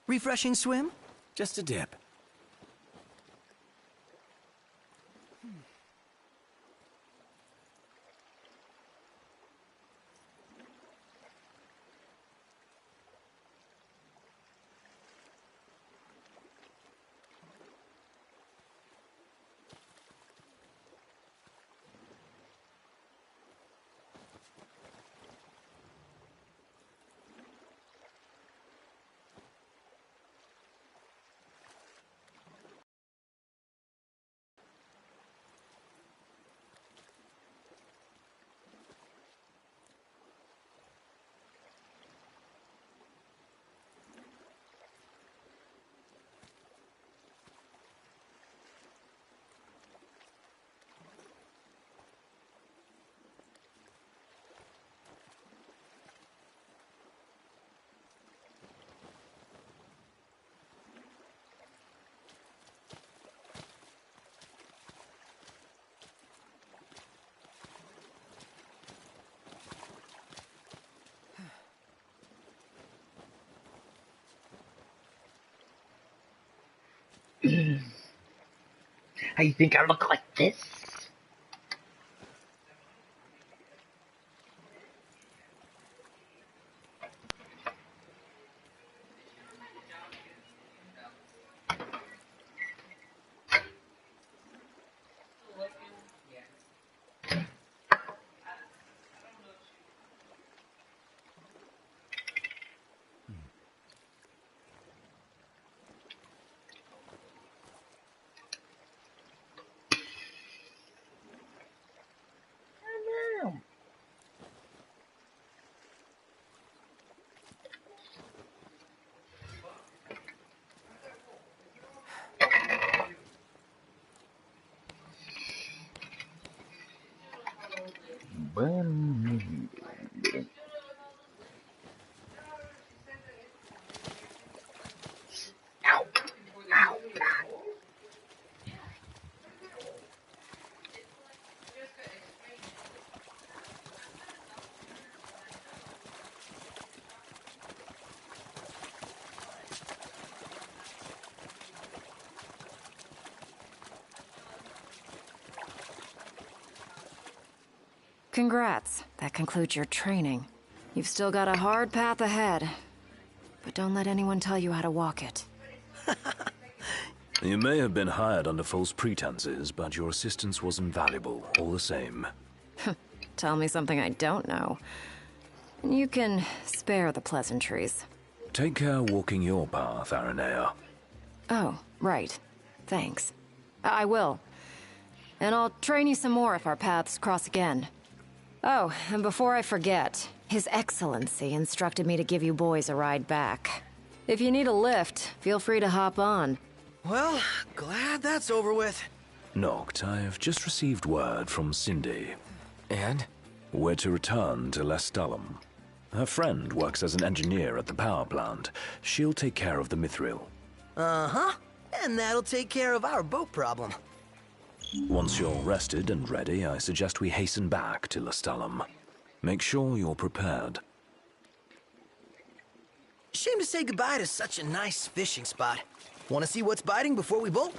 Refreshing swim? Just a dip. How you think I look like this? Ow. Ow. Congrats. That concludes your training. You've still got a hard path ahead. But don't let anyone tell you how to walk it. You may have been hired under false pretenses, but your assistance was invaluable, all the same. Tell me something I don't know. You can spare the pleasantries. Take care walking your path, Aranea. Oh, right. Thanks. I will. And I'll train you some more if our paths cross again. Oh, and before I forget, His Excellency instructed me to give you boys a ride back. If you need a lift, feel free to hop on. Well, glad that's over with. Noct, I've just received word from Cindy. And? We're to return to Lestalem. Her friend works as an engineer at the power plant. She'll take care of the mithril. Uh-huh. And that'll take care of our boat problem. Once you're rested and ready, I suggest we hasten back to Lestalem. Make sure you're prepared. Shame to say goodbye to such a nice fishing spot. Want to see what's biting before we bolt?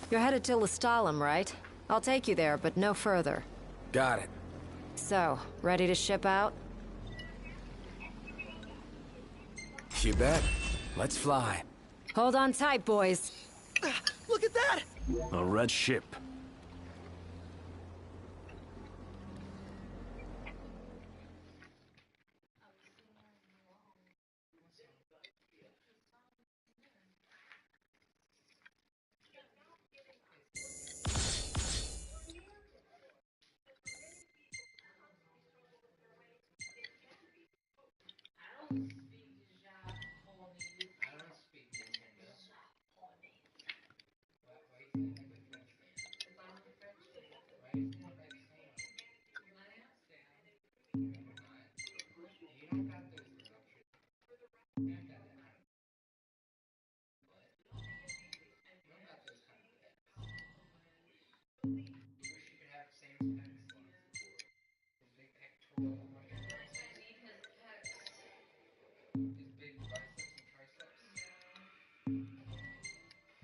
You're headed to Lestalem, right? I'll take you there, but no further. Got it. So, ready to ship out? You bet. Let's fly. Hold on tight, boys. Look at that! A red ship.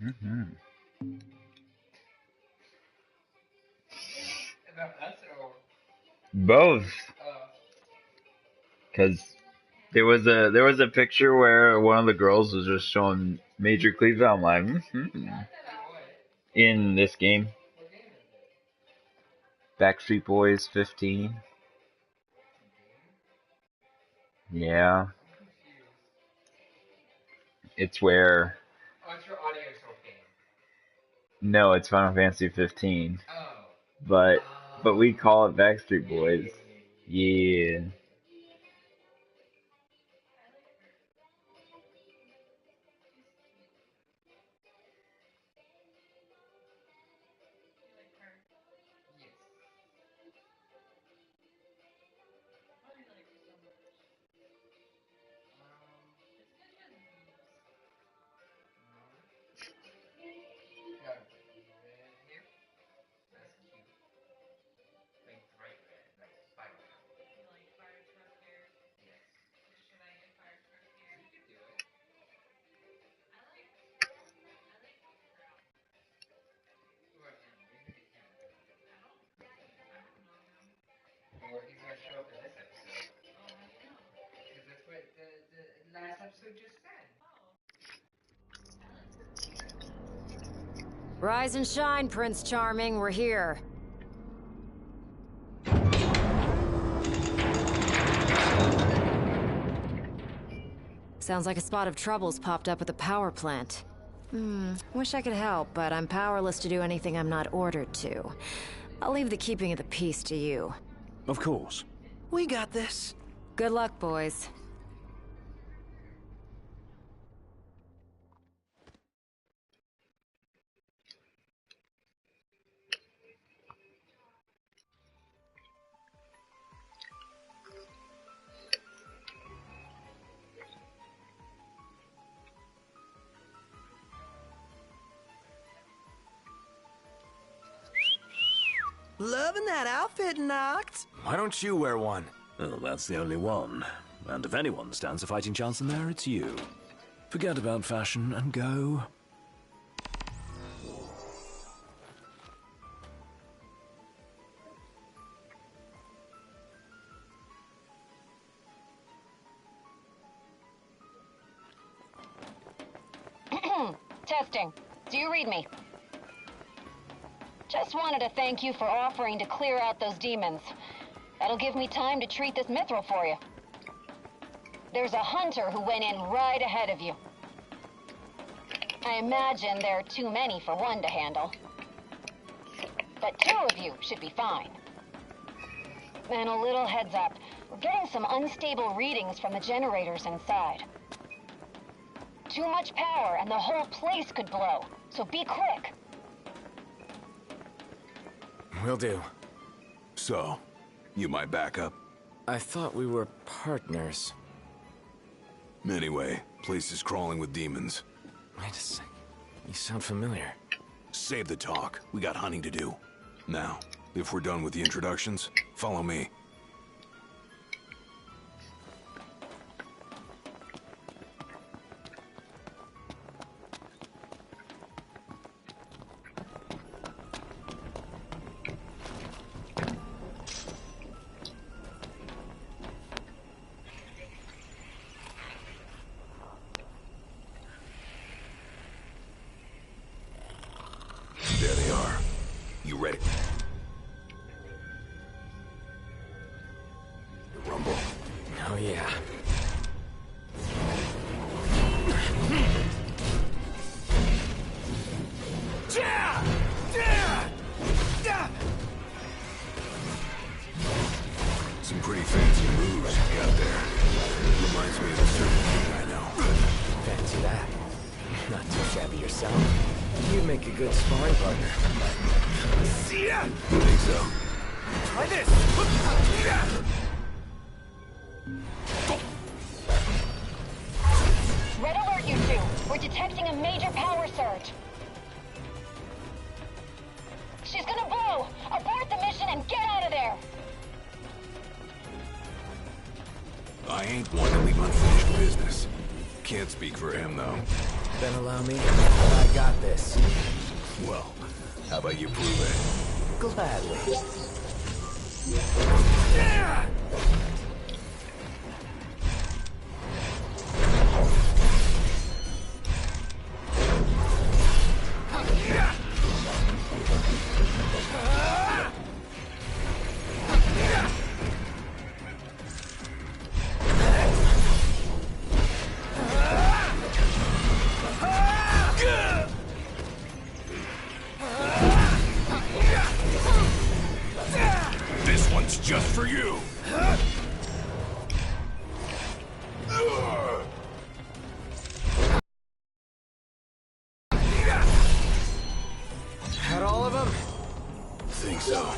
Mm-hmm. Both, because there was a picture where one of the girls was just showing major cleavage. I'm like, in this game, Backstreet Boys 15. Yeah, it's where no, it's Final Fantasy 15, but we call it Backstreet Boys. Yeah. Rise and shine, Prince Charming. We're here. Sounds like a spot of trouble's popped up at the power plant. Wish I could help, but I'm powerless to do anything I'm not ordered to. I'll leave the keeping of the peace to you. Of course. We got this. Good luck, boys. Loving that outfit, Noct. Why don't you wear one? Well, that's the only one. And if anyone stands a fighting chance in there, it's you. Forget about fashion and go. Testing. Do you read me? Just wanted to thank you for offering to clear out those demons. That'll give me time to treat this mithril for you. There's a hunter who went in right ahead of you. I imagine there are too many for one to handle. But two of you should be fine. And a little heads up, we're getting some unstable readings from the generators inside. Too much power and the whole place could blow, so be quick. Will do. So, you my backup? I thought we were partners. Anyway, place is crawling with demons. Wait a sec. You sound familiar. Save the talk. We got hunting to do. Now, if we're done with the introductions, follow me. There they are. You ready? Rumble. Oh, yeah. Some pretty fancy moves you got there. Reminds me of a certain thing I know. Fancy that. Not too shabby yourself. You'd make a good sparring partner. See ya! Think so? Try this! Red alert, you two. We're detecting a major power surge. She's gonna blow! Abort the mission and get out of there! I ain't one to leave unfinished business. Can't speak for him, though. Then allow me. I got this. Well, how about you prove it? Gladly. This one's just for you! Had all of them? Think so.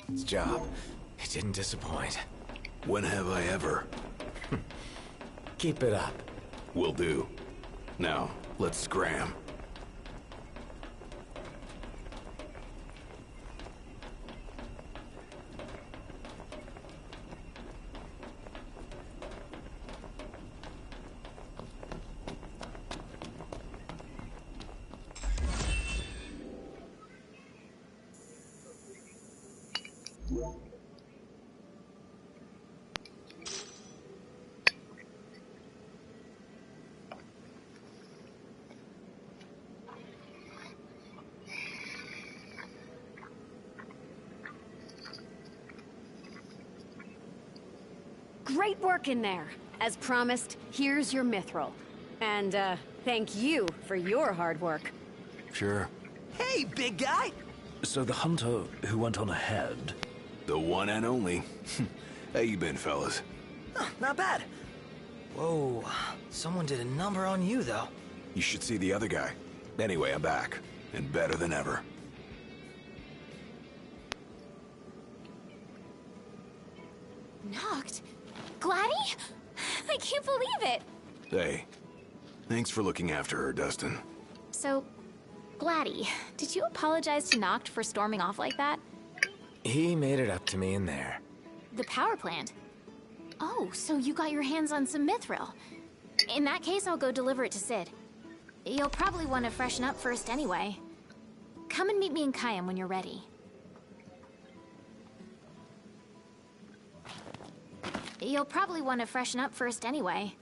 This job, it didn't disappoint. When have I ever? Keep it up. Will do. Now, let's scram. Great work in there. As promised, here's your mithril. And, thank you for your hard work. Sure. Hey, big guy! So the hunter who went on ahead... The one and only. How you been, fellas? Huh, not bad. Whoa, someone did a number on you, though. You should see the other guy. Anyway, I'm back. And better than ever. Knocked? Gladdy? I can't believe it! Hey, thanks for looking after her, Dustin. So, Gladdy, did you apologize to Noct for storming off like that? He made it up to me in there. The power plant? Oh, so you got your hands on some mithril. In that case, I'll go deliver it to Sid. You'll probably want to freshen up first anyway. Come and meet me in Kayam when you're ready. You'll probably want to freshen up first anyway.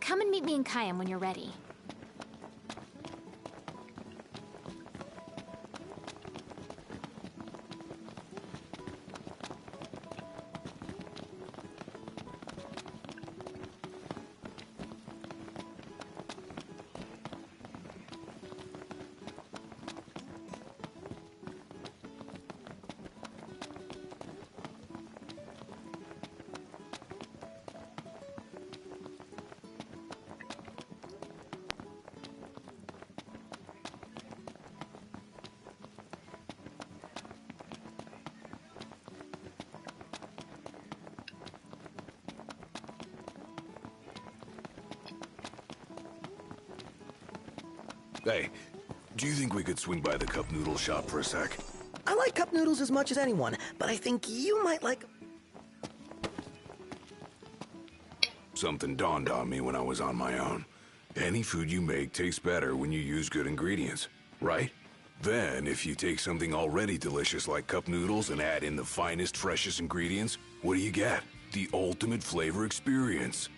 Come and meet me in Kayam when you're ready. Hey, do you think we could swing by the cup noodle shop for a sec? I like cup noodles as much as anyone, but I think you might like... Something dawned on me when I was on my own. Any food you make tastes better when you use good ingredients, right? Then, if you take something already delicious like cup noodles and add in the finest, freshest ingredients, what do you get? The ultimate flavor experience.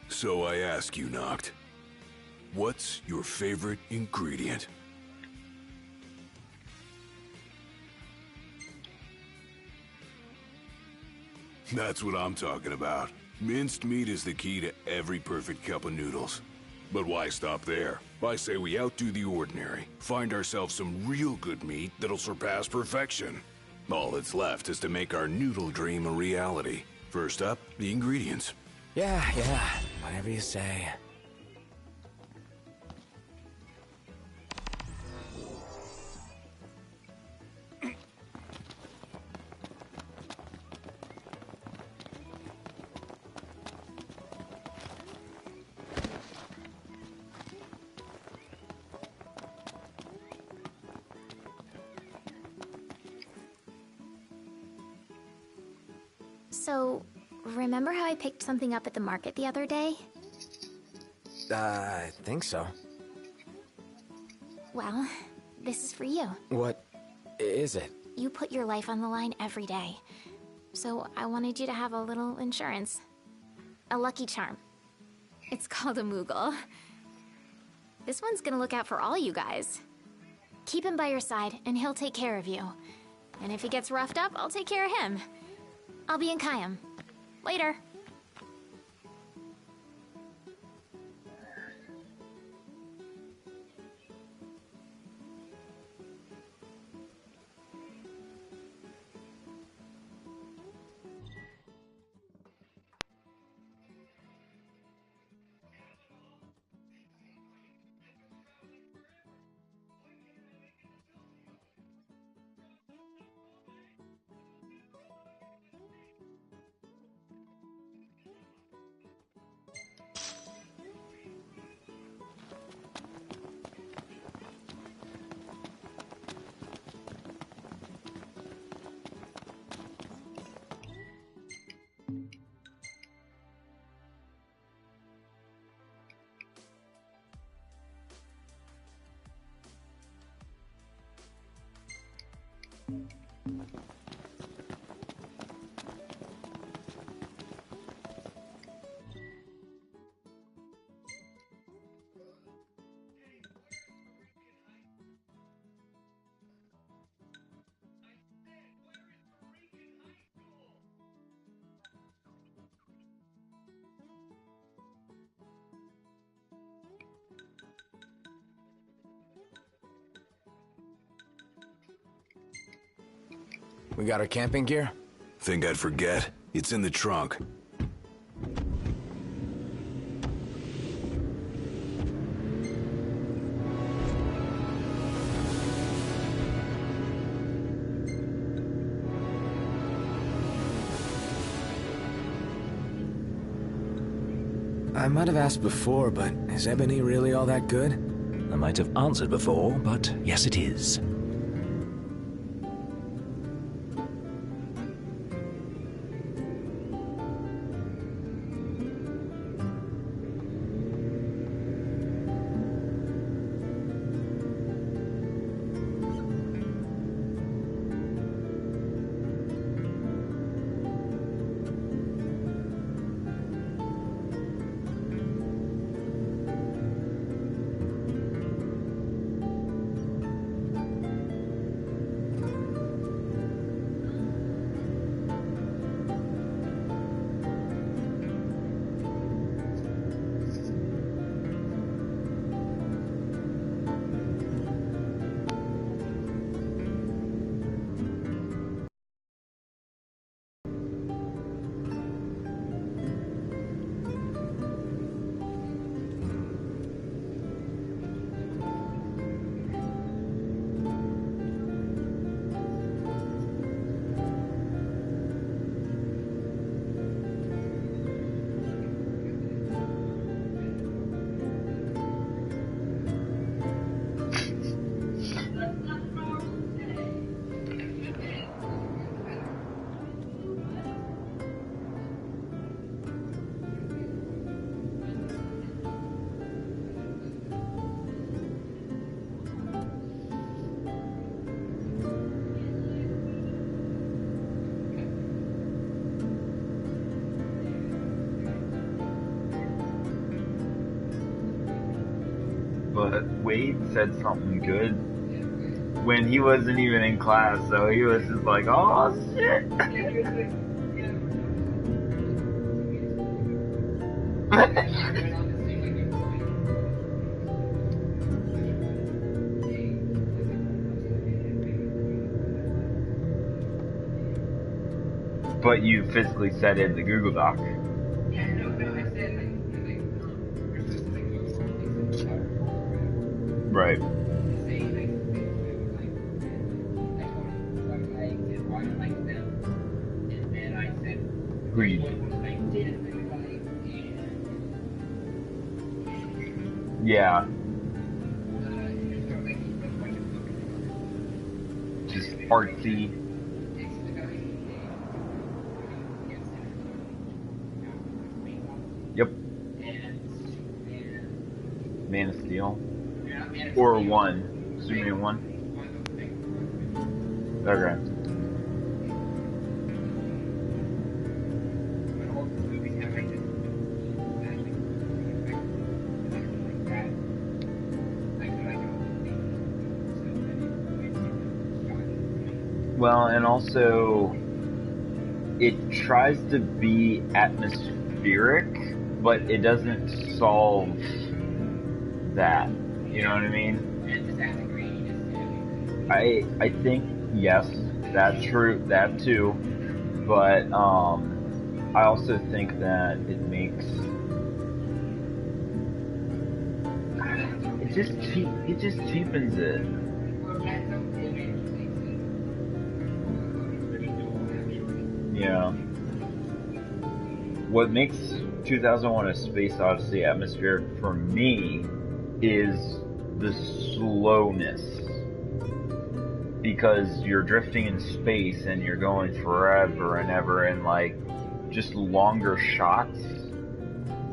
So I ask you, Noct, what's your favorite ingredient? That's what I'm talking about. Minced meat is the key to every perfect cup of noodles. But why stop there? I say we outdo the ordinary, find ourselves some real good meat that'll surpass perfection. All that's left is to make our noodle dream a reality. First up, the ingredients. Yeah, whatever you say. So, remember how I picked something up at the market the other day? I think so. Well, this is for you. What is it? You put your life on the line every day. So I wanted you to have a little insurance. A lucky charm. It's called a Moogle. This one's gonna look out for all you guys. Keep him by your side, and he'll take care of you. And if he gets roughed up, I'll take care of him. I'll be in Kayam. Later. We got our camping gear? Think I'd forget? It's in the trunk. I might have asked before, but is ebony really all that good? I might have answered before, but yes, it is. but Wade said something good when he wasn't even in class, so he was just like, oh shit. But you physically said it in the Google Doc. Right. Who you? Yeah. Just artsy. Yep. Man of Steel. Or 1. Superman 1. Okay. Well, and also, it tries to be atmospheric, but it doesn't solve that. You know what I mean? I think, yes, that's true, that too, but I also think that it makes it just cheapens it. Yeah. What makes 2001: A Space Odyssey atmospheric for me is the slowness. Because you're drifting in space and you're going forever and ever, and like just longer shots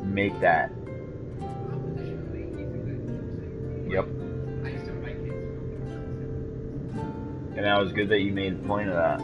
make that. Yep. And that was good that you made a point of that.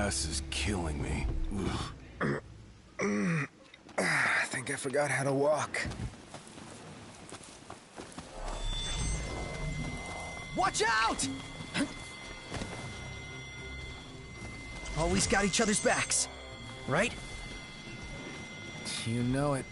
This is killing me. I think I forgot how to walk. Watch out! Always got each other's backs, right? You know it.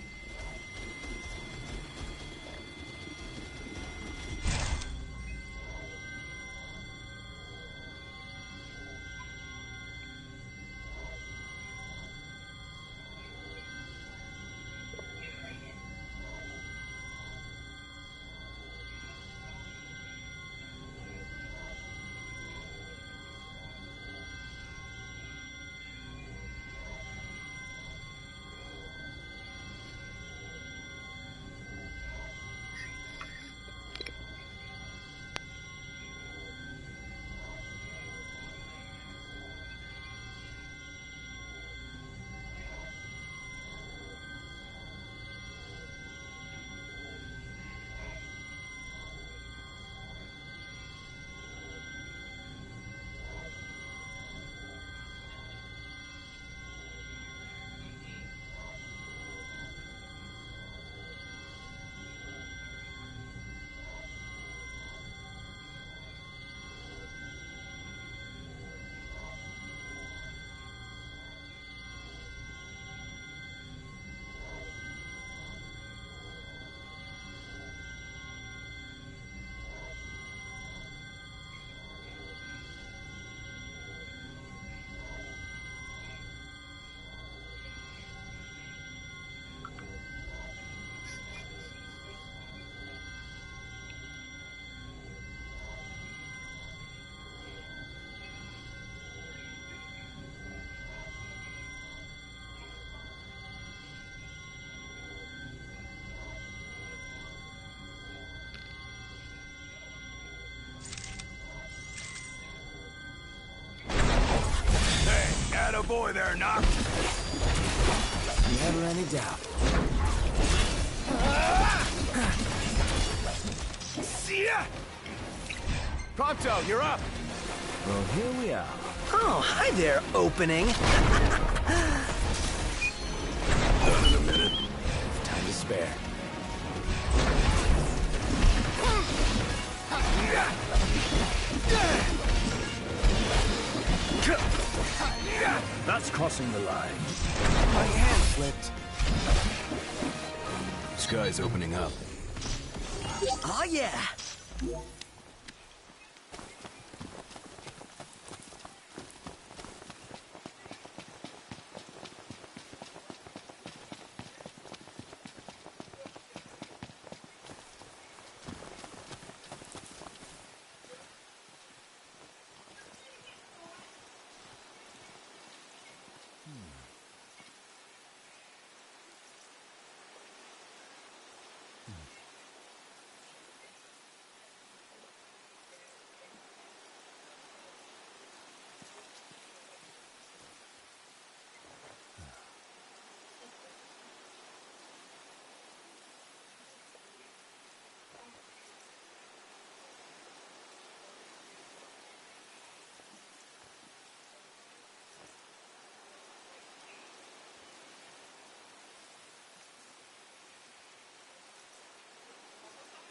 boy there, Knock. Never any doubt. See ya! Pronto, you're up. Well, here we are. Oh, hi there, opening. Done in a minute. Time to spare. That's crossing the line. My hand slipped. Sky's opening up. Oh, yeah.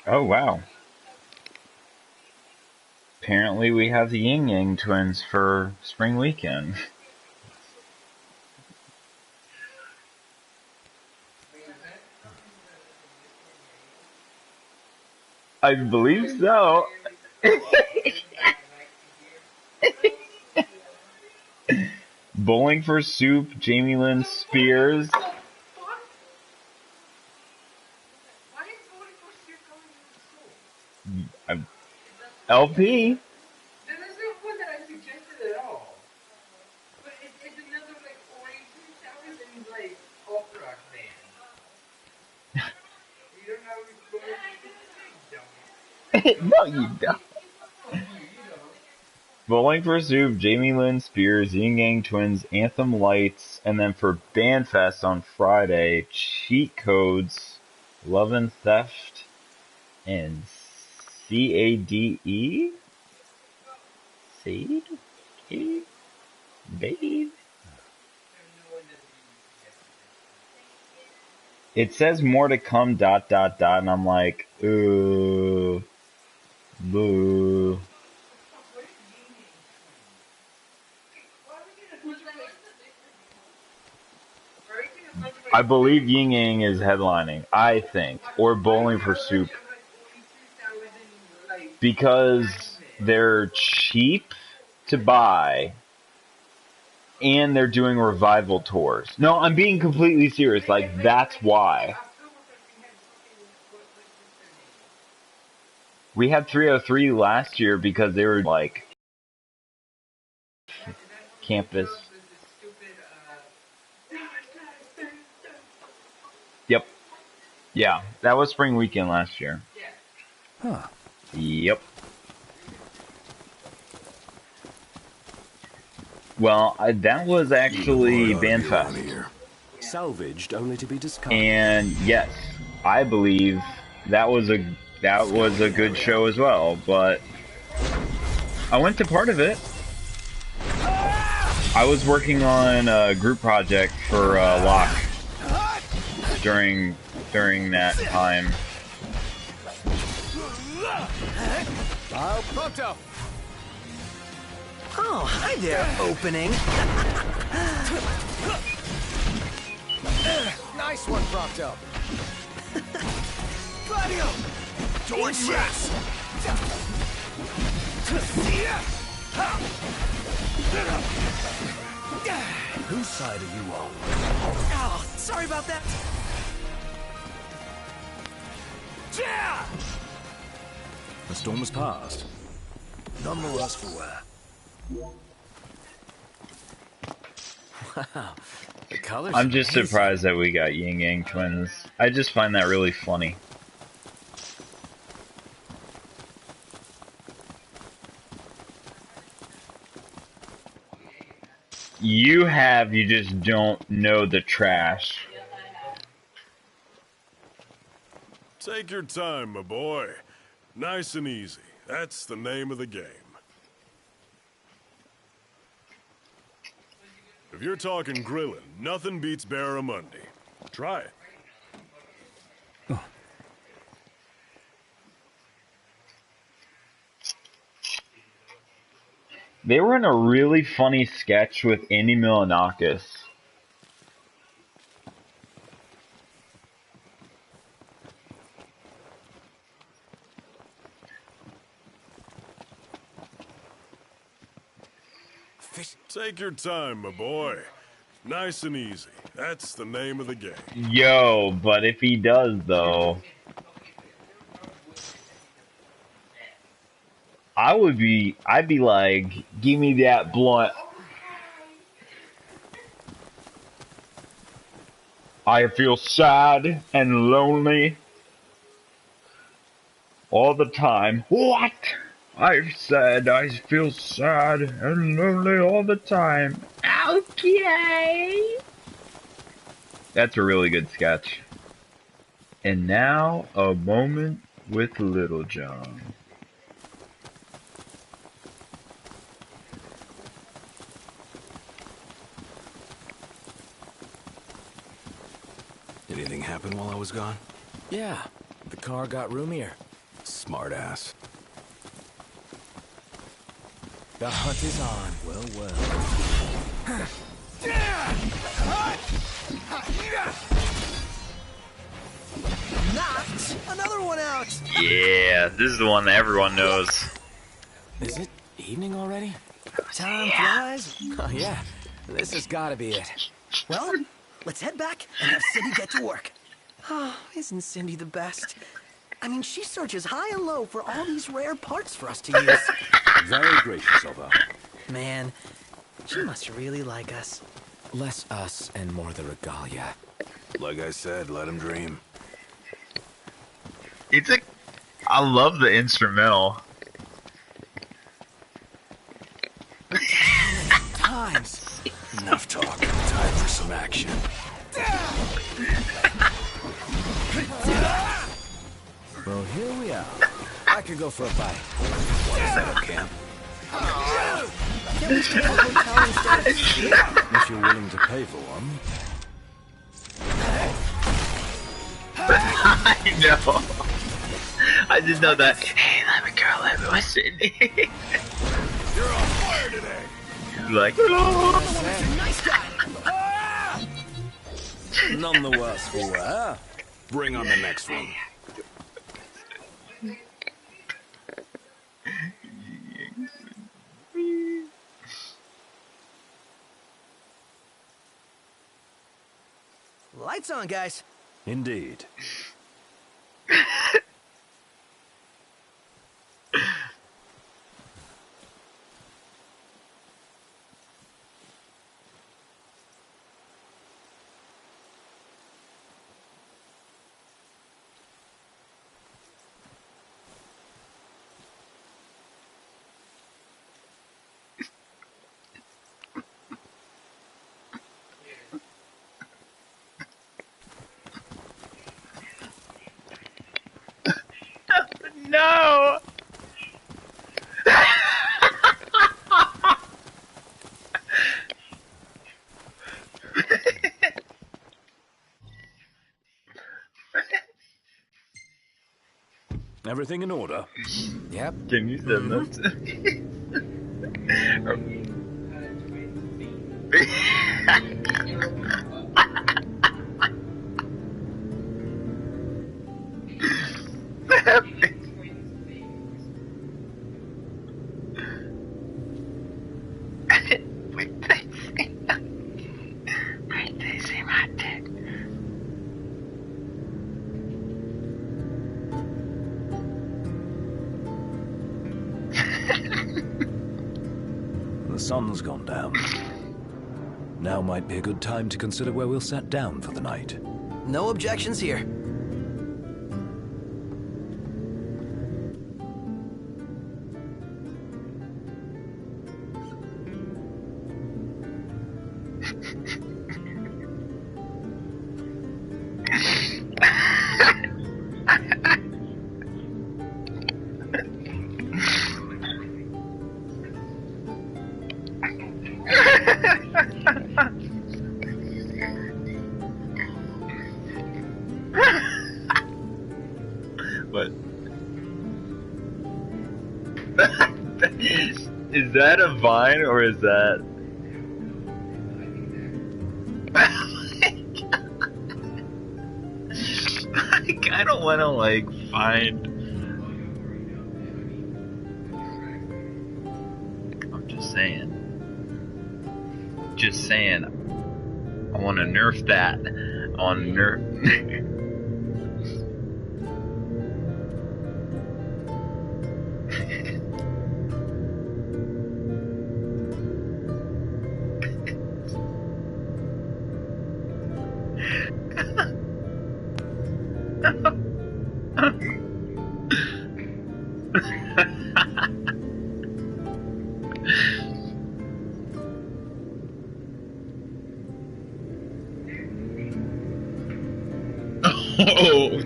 Oh, wow. Apparently we have the Yin Yang twins for spring weekend. I believe so. Bowling for Soup, Jamie Lynn Spears. LP. No, you don't. Bowling for Soup, Jamie Lynn Spears, Yin Yang Twins, Anthem Lights, and then for Bandfest on Friday, Cheat Codes, Love and Theft, and CADE? Seed? Babe? It says more to come, ... and I'm like, ooh, boo. I believe Yin Yang is headlining, I think, or Bowling for Soup. Because they're cheap to buy, and they're doing revival tours. No, I'm being completely serious, like, that's why. We had 303 last year because they were, like, campus. Yep. Yeah, that was spring weekend last year. Huh. Yep. Well, that was actually Bandfest. Salvaged only to be discarded. And yes, I believe that was a good show as well, but I went to part of it. I was working on a group project for Locke during that time. Oh, hi there, opening. Nice one, Prompto. Gladio! Towards rest! Whose side are you on? Oh, sorry about that. The storm has passed. None the worse for wear. Wow. The colors I'm just amazing. surprised that we got Yin Yang Twins. I just find that really funny. You have, you just don't know the trash. Take your time, my boy. Nice and easy. That's the name of the game. If you're talking grilling, nothing beats barramundi. Try it. They were in a really funny sketch with Andy Milonakis. Take your time, my boy. Nice and easy. That's the name of the game. Yo, but if he does, though, I'd be like, give me that blunt. I feel sad and lonely all the time. What? I've said I feel sad and lonely all the time. Okay. That's a really good sketch. And now, a moment with Little John. Anything happen while I was gone? Yeah, the car got roomier. Smart ass. The hunt is on. Well, well. Knocked another one out. Yeah, this is the one that everyone knows. Is it evening already? Time flies. Oh, yeah. This has got to be it. Well, let's head back and have Cindy get to work. Oh, isn't Cindy the best? I mean, she searches high and low for all these rare parts for us to use. Very gracious of her. Man, she must really like us. Less us and more the regalia. Like I said, let him dream. I love the instrumental. Times. Enough talk. Time for some action. Well, here we are. I could go for a bite. Want to set up camp? Can't we stay at a hotel instead? If you're willing to pay for one. I know. I didn't know that. Hey, let me go. Let me listen. You're on fire today. Like, Nice guy. None the worse for wear. Bring on the next one. Lights on, guys. Indeed. no. Everything in order? Yep. Can you send this? The sun's gone down. Now might be a good time to consider where we'll set down for the night. No objections here. that a vine or is that? I kind of want to like find. I'm just saying. Just saying. I want to nerf that. I want to nerf. Oh.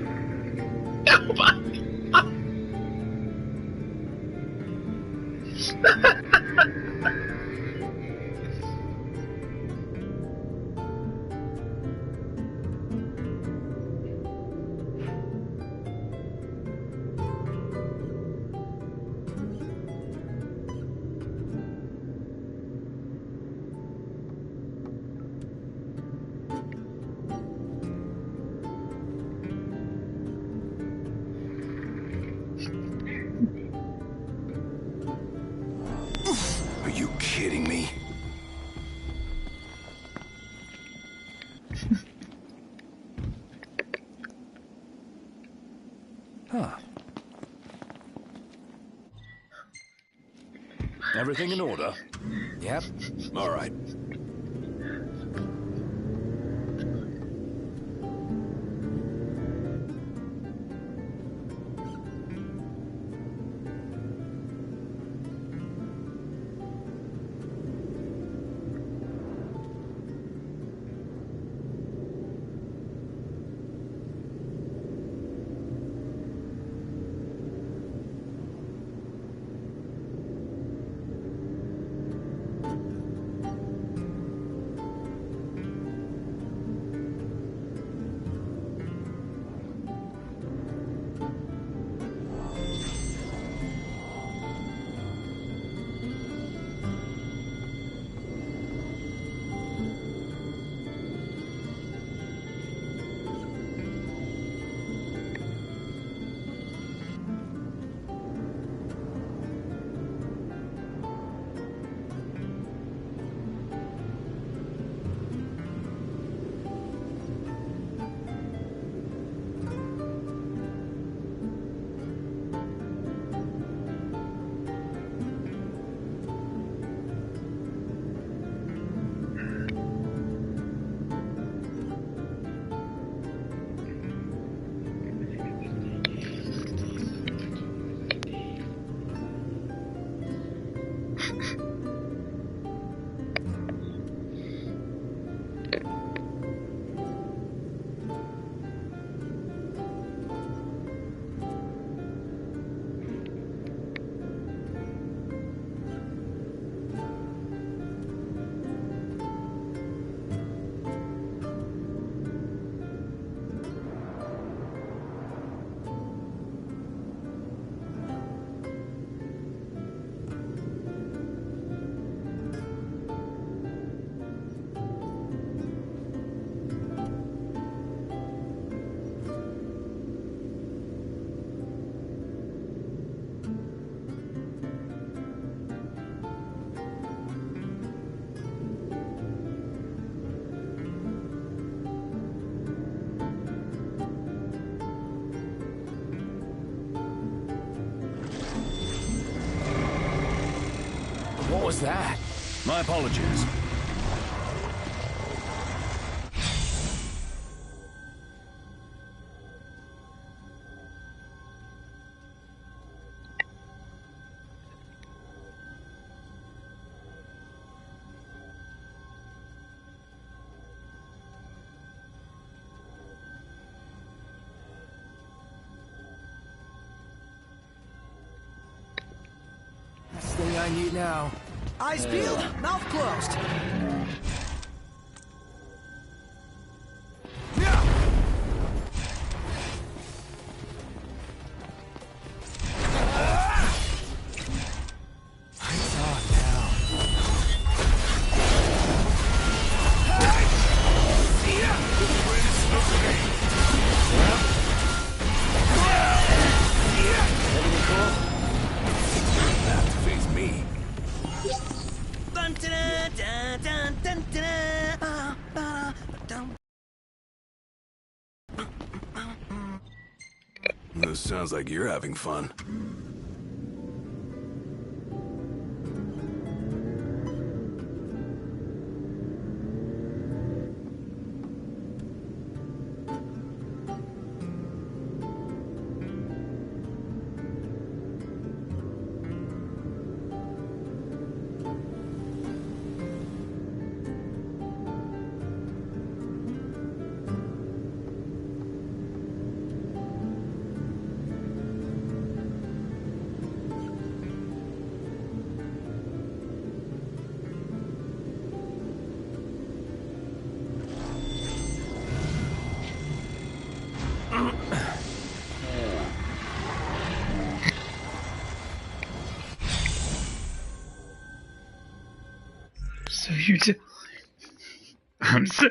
Are you kidding me? Huh. Everything in order? Yep. All right. What was that? My apologies. That's the thing I need now. Eyes peeled, mouth closed. Lights on now. Sounds like you're having fun. So you just... I'm so...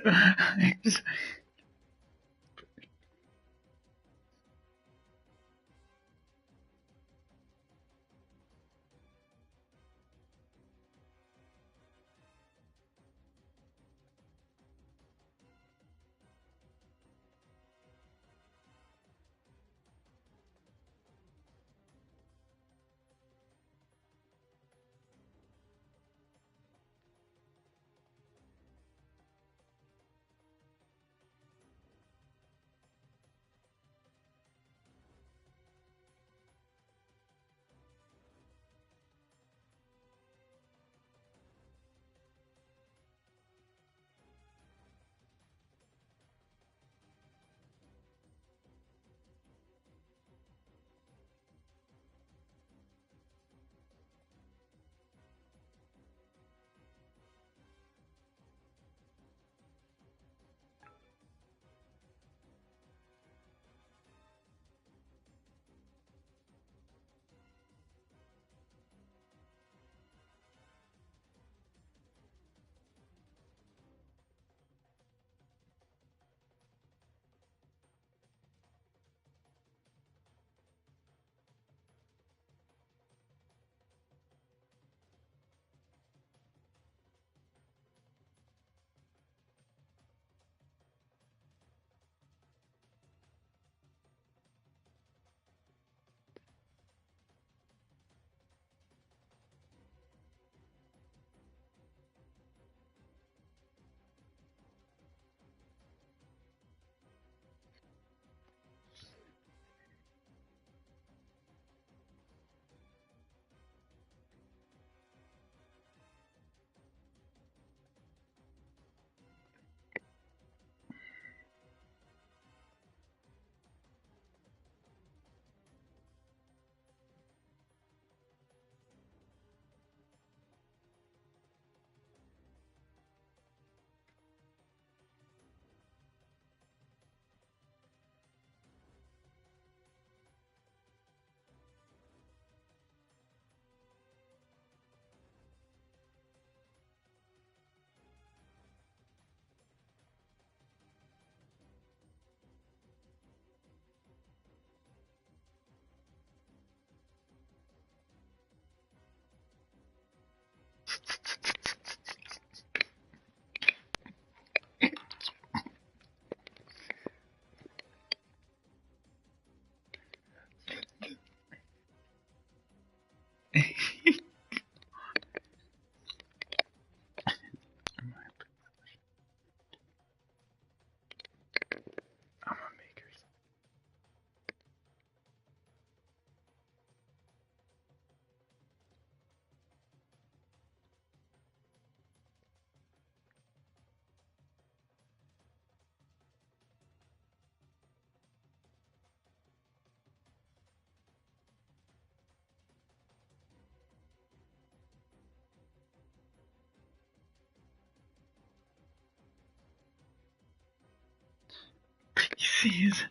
Please.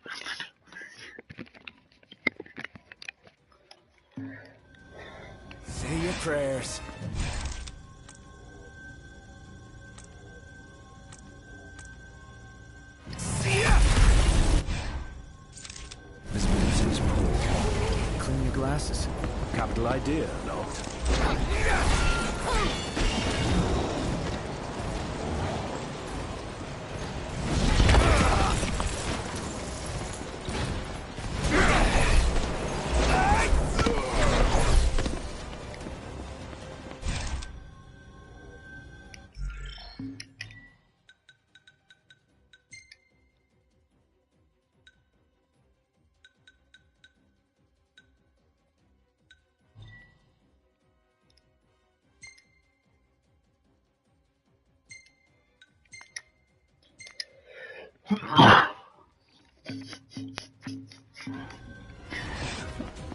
Say your prayers. Visibility's poor. Clean your glasses. Capital idea, no?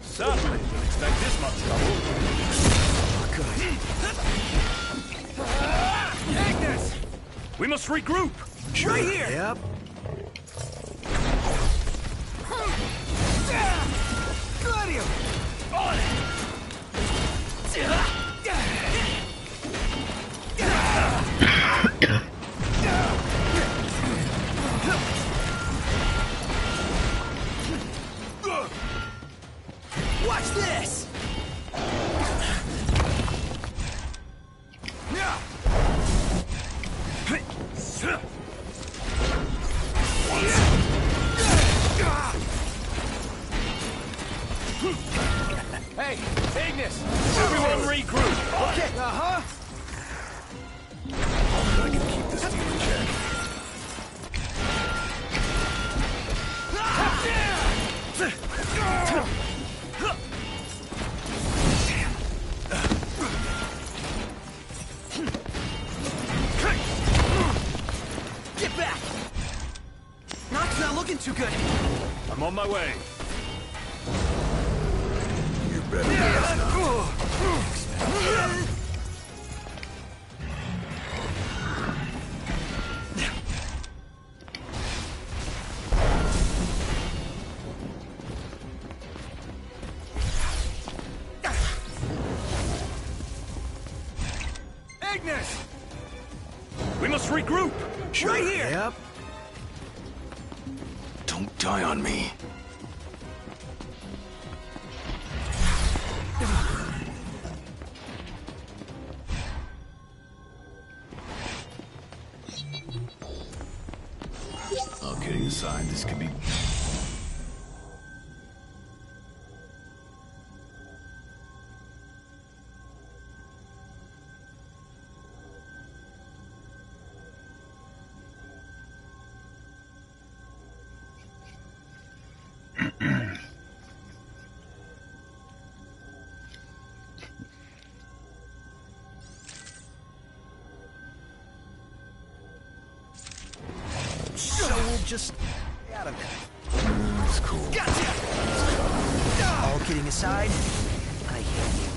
Certainly didn't expect this much trouble. Agnes! We must regroup. Right here! Yep. Gladio! On it! Watch this! Hey, Ignis! Everyone regroup. Okay, uh-huh. I can keep this deal in check. Get back! Knock's not looking too good. I'm on my way. You better guess not. Agnes! We must regroup. Right here! Yep. Don't die on me. All kidding aside, this could be... So we'll just... out of it. It's cool. Gotcha! All kidding aside, I hear you.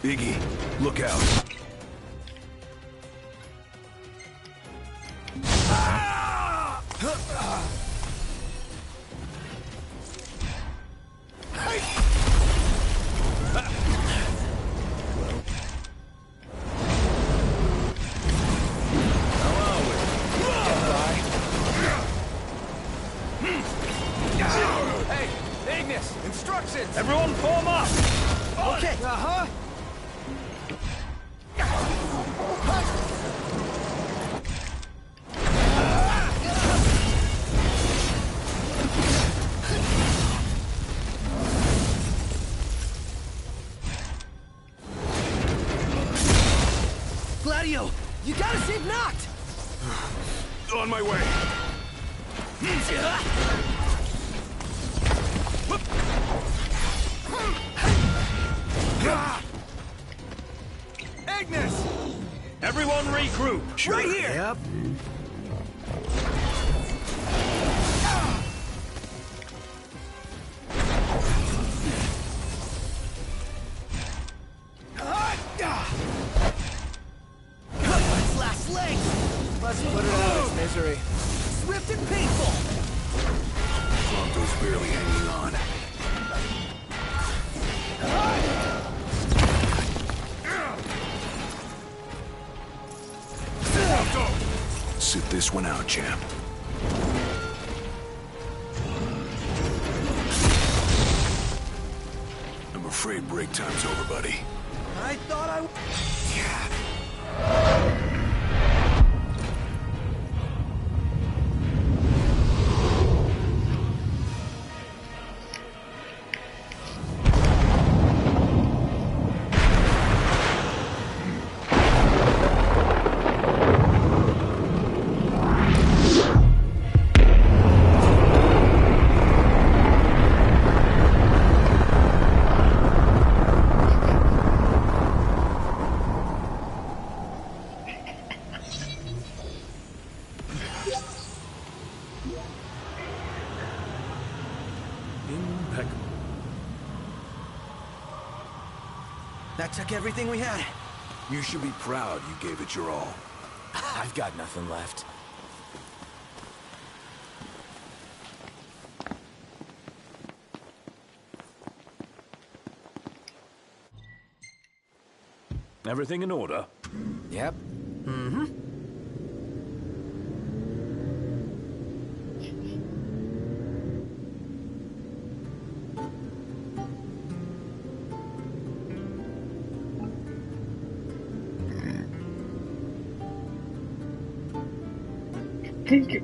Iggy, look out. Hey, Ignis! Instructions! Everyone form up. Okay, uh-huh. Gladio, you gotta save Noct! On my way. Agnes! Everyone regroup. Right here! Yep. Its last leg! Let's put it out of its misery. Swift and painful! Bronco's barely hanging on. Sit this one out, champ. I'm afraid break time's over, buddy. I thought I... impeccable. That took everything we had. You should be proud you gave it your all. I've got nothing left. Everything in order? Yep. Mm-hmm. Thank you.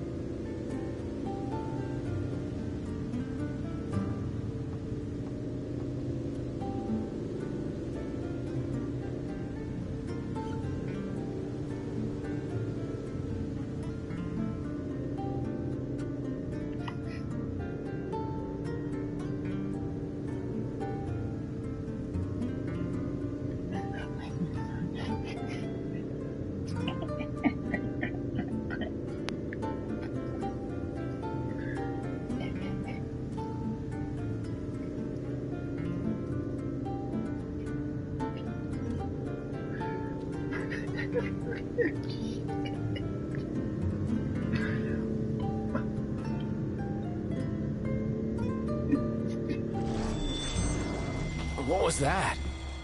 What was that?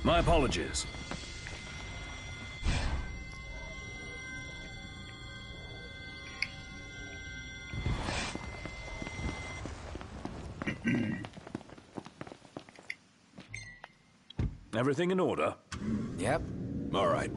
My apologies. Everything in order? Yep. All right.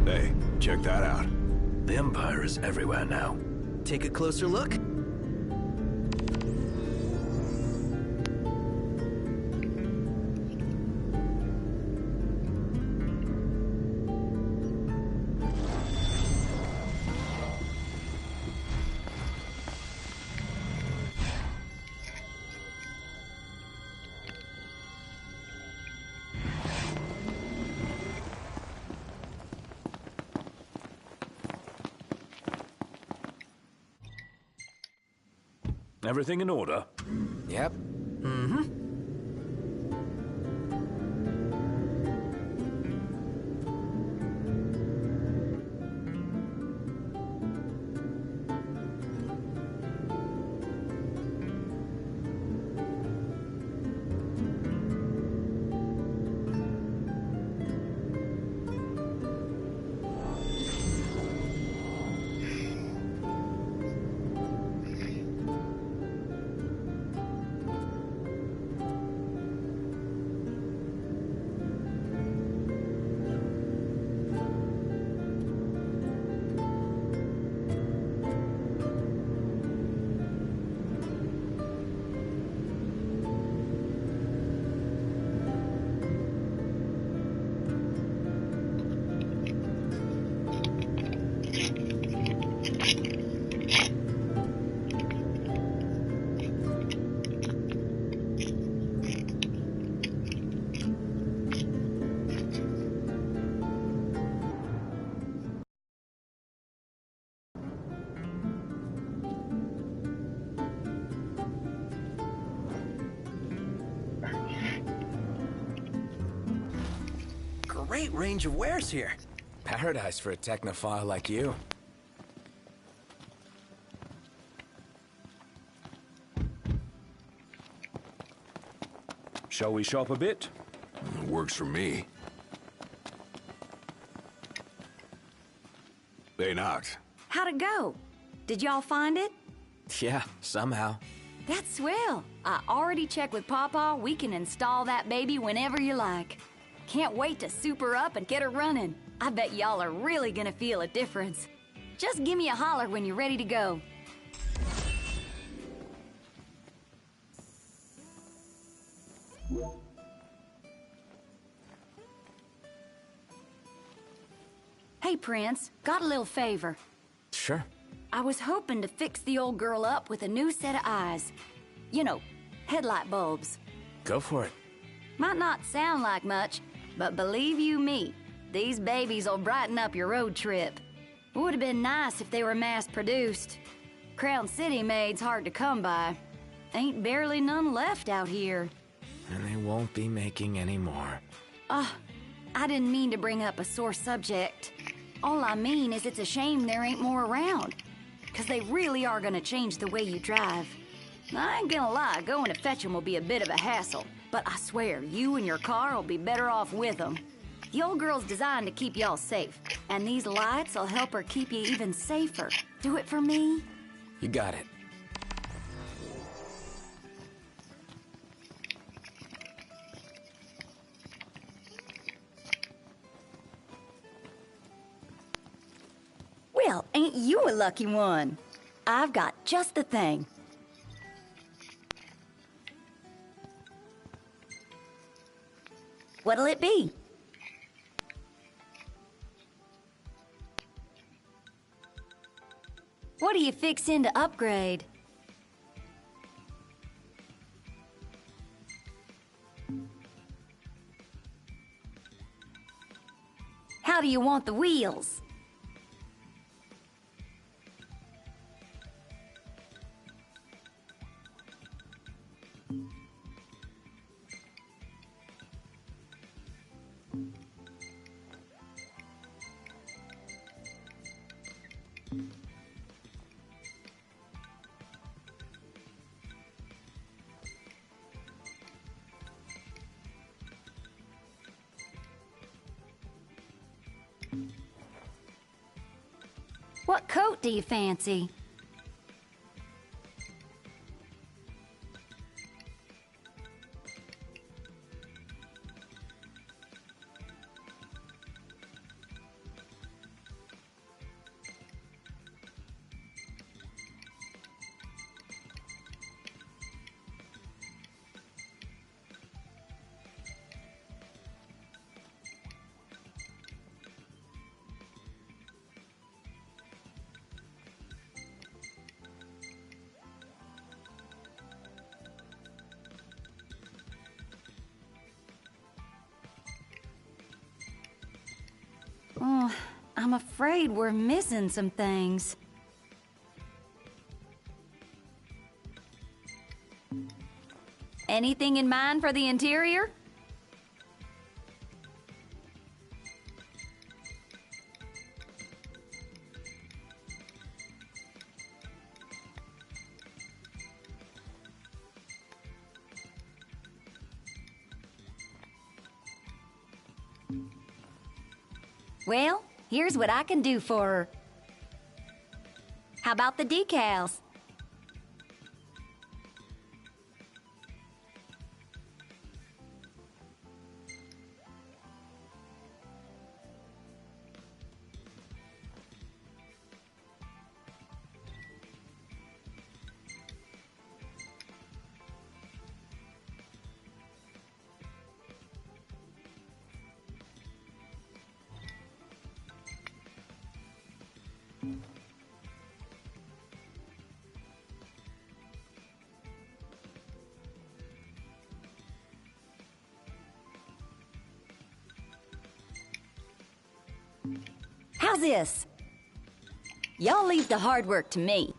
Hey, check that out. The Empire is everywhere now. Take a closer look. Everything in order? Yep. Mm-hmm. great range of wares here. Paradise for a technophile like you. Shall we shop a bit? Works for me. They knocked. How'd it go? Did y'all find it? Yeah, somehow. That's swell. I already checked with Pawpaw. We can install that baby whenever you like. Can't wait to soup her up and get her running. I bet y'all are really gonna feel a difference. Just give me a holler when you're ready to go. Hey, Prince. Got a little favor. Sure. I was hoping to fix the old girl up with a new set of eyes. You know, headlight bulbs. Go for it. Might not sound like much, but believe you me, these babies will brighten up your road trip. Would have been nice if they were mass-produced. Crown City made's hard to come by. Ain't barely none left out here. And they won't be making any more. I didn't mean to bring up a sore subject. All I mean is it's a shame there ain't more around. 'Cause they really are gonna change the way you drive. I ain't gonna lie, going to fetch 'em will be a bit of a hassle. But I swear, you and your car will be better off with 'em. The old girl's designed to keep y'all safe. And these lights will help her keep you even safer. Do it for me? You got it. Well, ain't you a lucky one? I've got just the thing. What'll it be? What are you fixin' to upgrade? How do you want the wheels? What coat do you fancy? Oh, I'm afraid we're missing some things. Anything in mind for the interior? Well, here's what I can do for her. How about the decals? How's this? Y'all leave the hard work to me.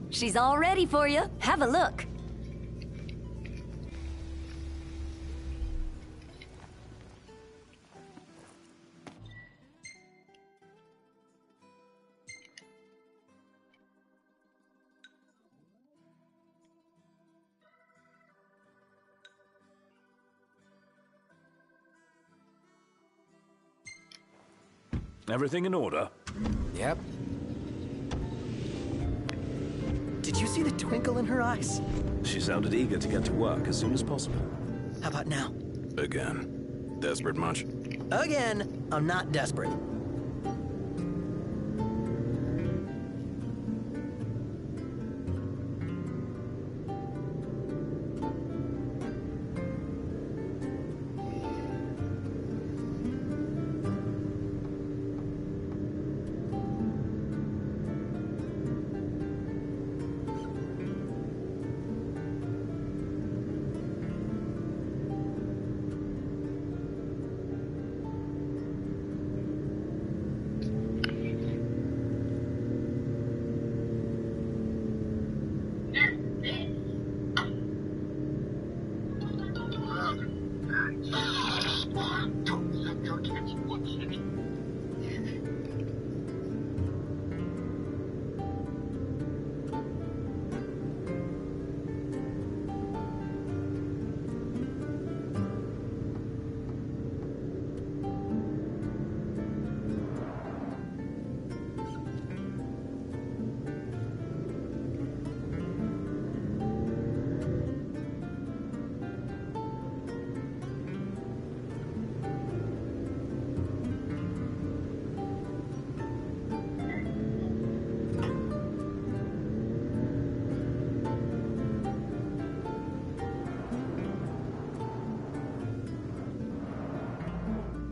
She's all ready for you. Have a look. Everything in order? Yep. Did you see the twinkle in her eyes? She sounded eager to get to work as soon as possible. How about now? Again. Desperate much? Again, I'm not desperate.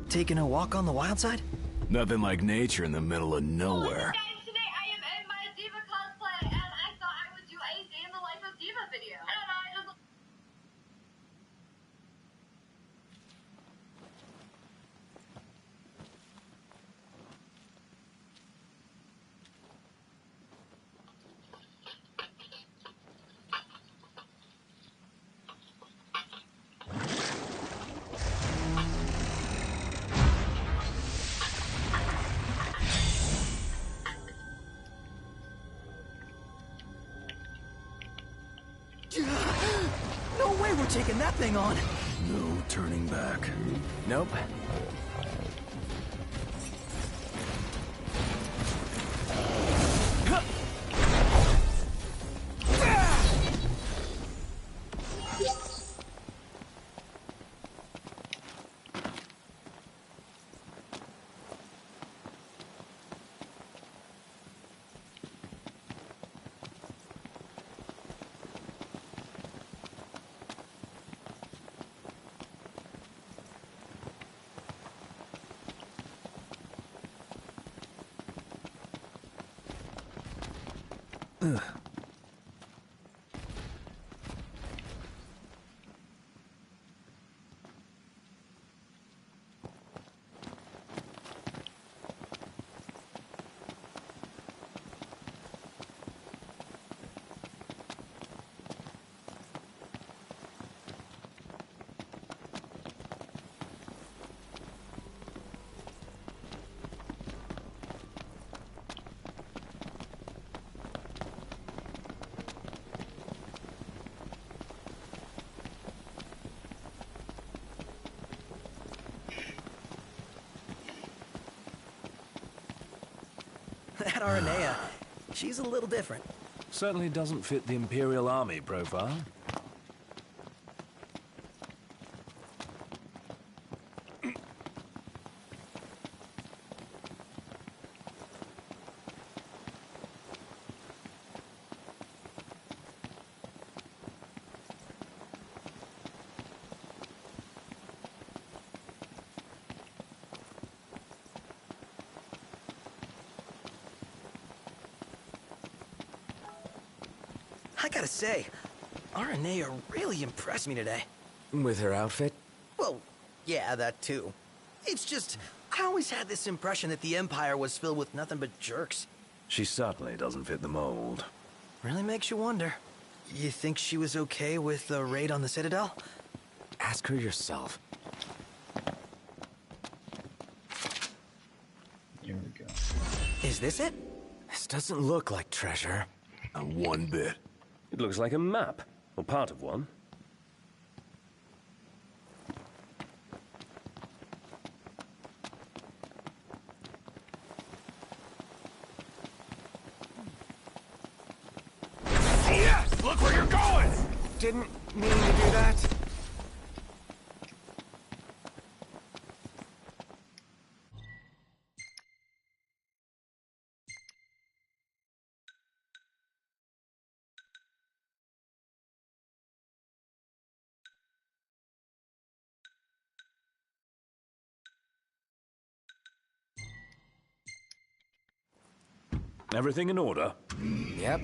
Taking a walk on the wild side? Nothing like nature in the middle of nowhere. Guys, today I am in my Diva cosplay, and I thought I would do a day in the life of Diva video. And I just... No way we're taking that thing on! No turning back. Nope. That Aranea, she's a little different. Certainly doesn't fit the Imperial Army profile. I gotta say, Aranea really impressed me today. With her outfit? Well, yeah, that too. It's just, I always had this impression that the Empire was filled with nothing but jerks. She certainly doesn't fit the mold. Really makes you wonder. You think she was okay with the raid on the Citadel? Ask her yourself. Here we go. Is this it? This doesn't look like treasure. Not one bit. It looks like a map, or part of one. Didn't mean to do that. Everything in order? Yep.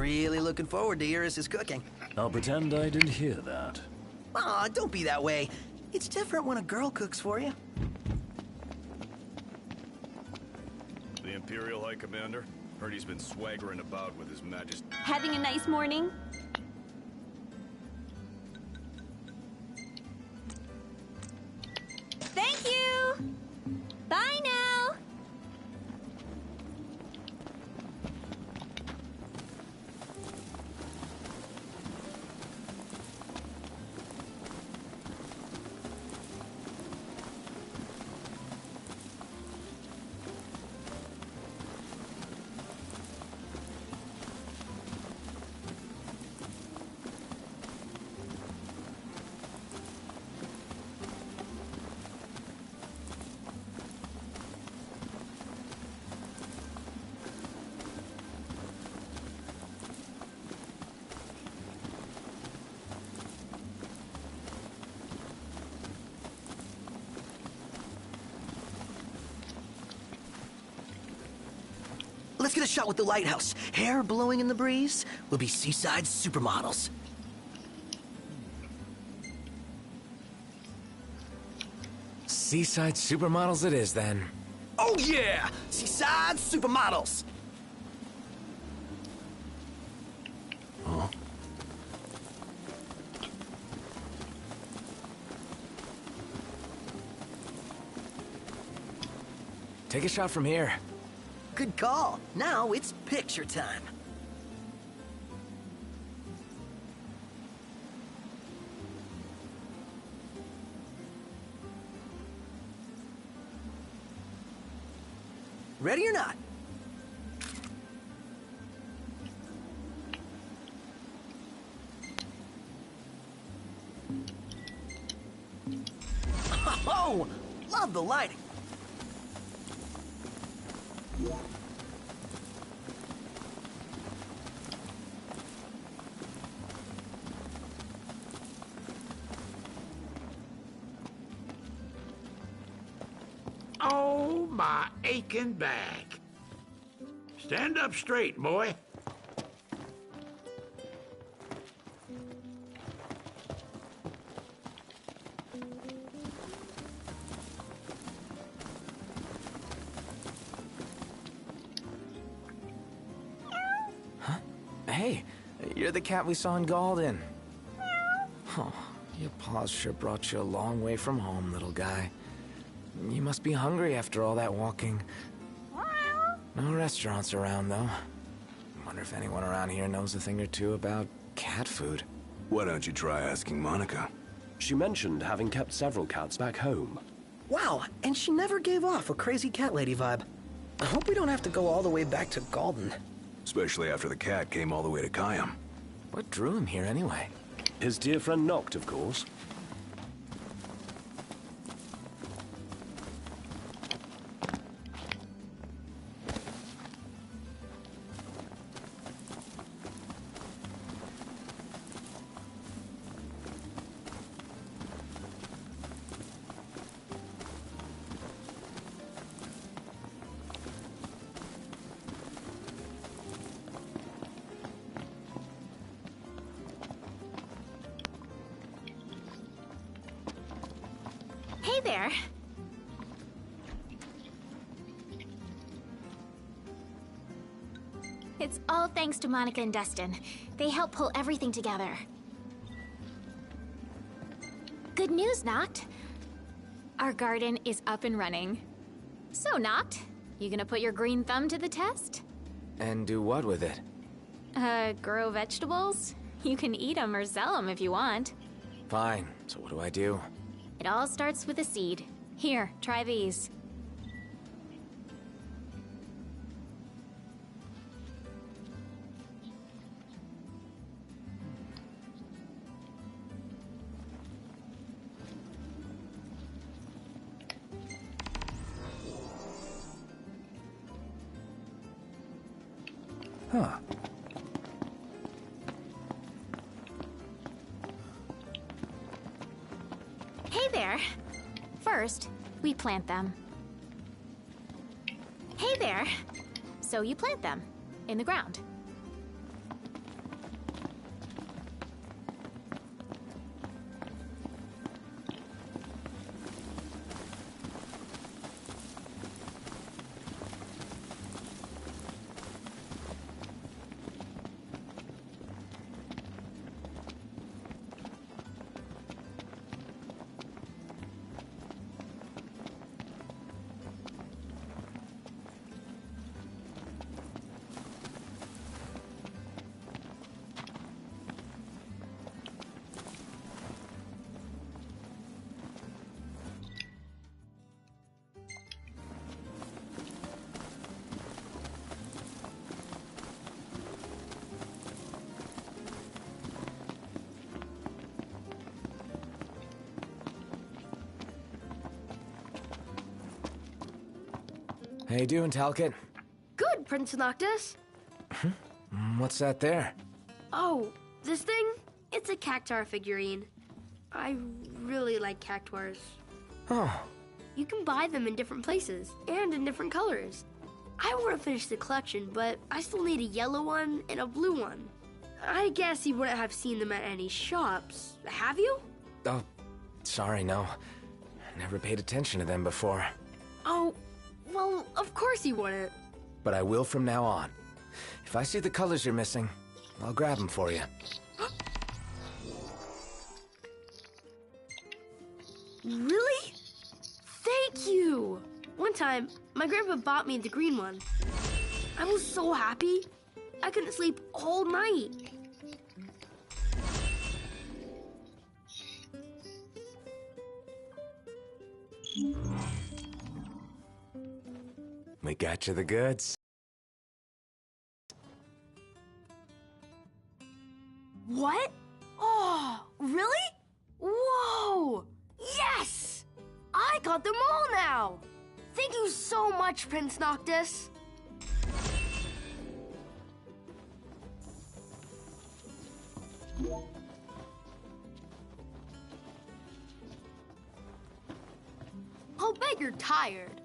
really looking forward to Iris' cooking. I'll pretend I didn't hear that. Aw, don't be that way. It's different when a girl cooks for you. The Imperial High Commander? Heard he's been swaggering about with His Majesty. Having a nice morning? Thank you! Bye now! Let's get a shot with the lighthouse. Hair blowing in the breeze. We'll be seaside supermodels. Seaside supermodels it is, then. Oh yeah! Seaside supermodels! Huh? Take a shot from here. Good call. Now it's picture time. Ready or not? Oh, love the lighting. Oh, my aching back. Stand up straight, boy. Hey, you're the cat we saw in Galden. Oh, your paws sure brought you a long way from home, little guy. You must be hungry after all that walking. No restaurants around, though. Wonder if anyone around here knows a thing or two about cat food. Why don't you try asking Monica? She mentioned having kept several cats back home. Wow, and she never gave off a crazy cat lady vibe. I hope we don't have to go all the way back to Galden. Especially after the cat came all the way to Kayam. What drew him here, anyway? His dear friend Noct, of course. Hey there. It's all thanks to Monica and Dustin. They help pull everything together. Good news, Noct. Our garden is up and running. So, Noct, you gonna put your green thumb to the test? And do what with it? Grow vegetables? You can eat them or sell them if you want. Fine. So what do I do? It all starts with a seed. Here, try these. Huh. Hey there. First, we plant them. Hey there. So you plant them in the ground. How you doing, Talcott? Good, Prince Noctis. What's that there? Oh, this thing? It's a cactuar figurine. I really like cactuars. Oh. You can buy them in different places and in different colors. I want to finish the collection, but I still need a yellow one and a blue one. I guess you wouldn't have seen them at any shops, have you? Oh, sorry, no. Never paid attention to them before. Oh, well, of course you wouldn't. But I will from now on. If I see the colors you're missing, I'll grab them for you. Really? Thank you! One time, my grandpa bought me the green one. I was so happy. I couldn't sleep all night. We got you the goods. What? Oh, really? Whoa! Yes! I got them all now! Thank you so much, Prince Noctis. I'll bet you're tired.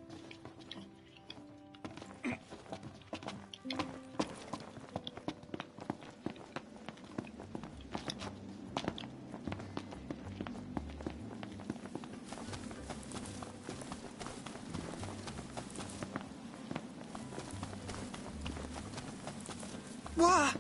What?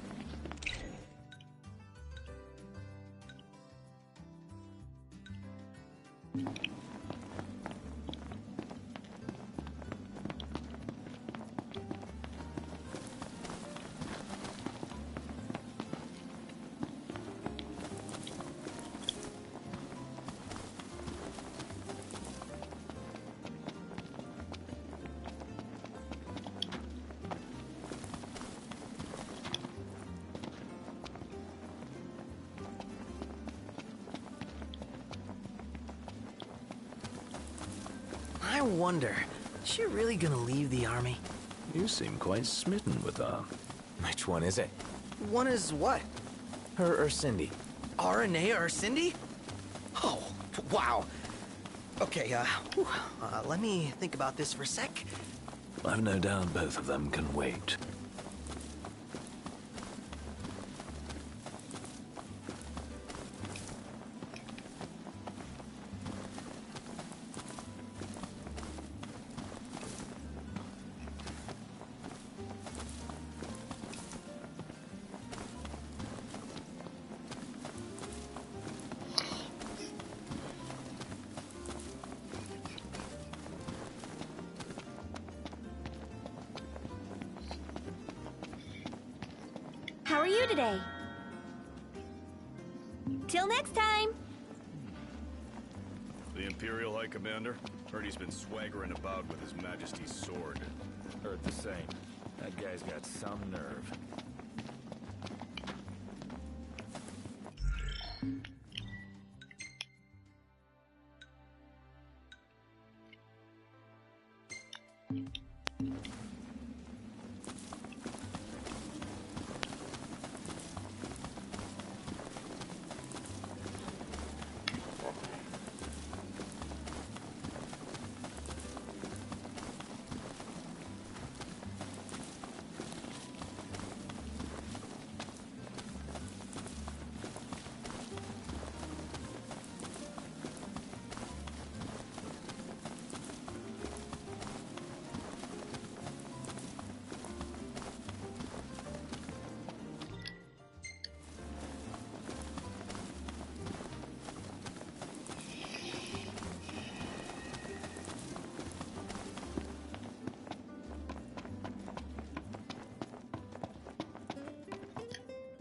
I wonder, is she really gonna leave the army? You seem quite smitten with her. Which one is it? One is what? Her or Cindy? RNA or Cindy? Oh, wow. Okay, let me think about this for a sec. I've no doubt both of them can wait. How are you today? Till next time! The Imperial High Commander? Heard he's been swaggering about with His Majesty's sword. Heard the same. That guy's got some nerve.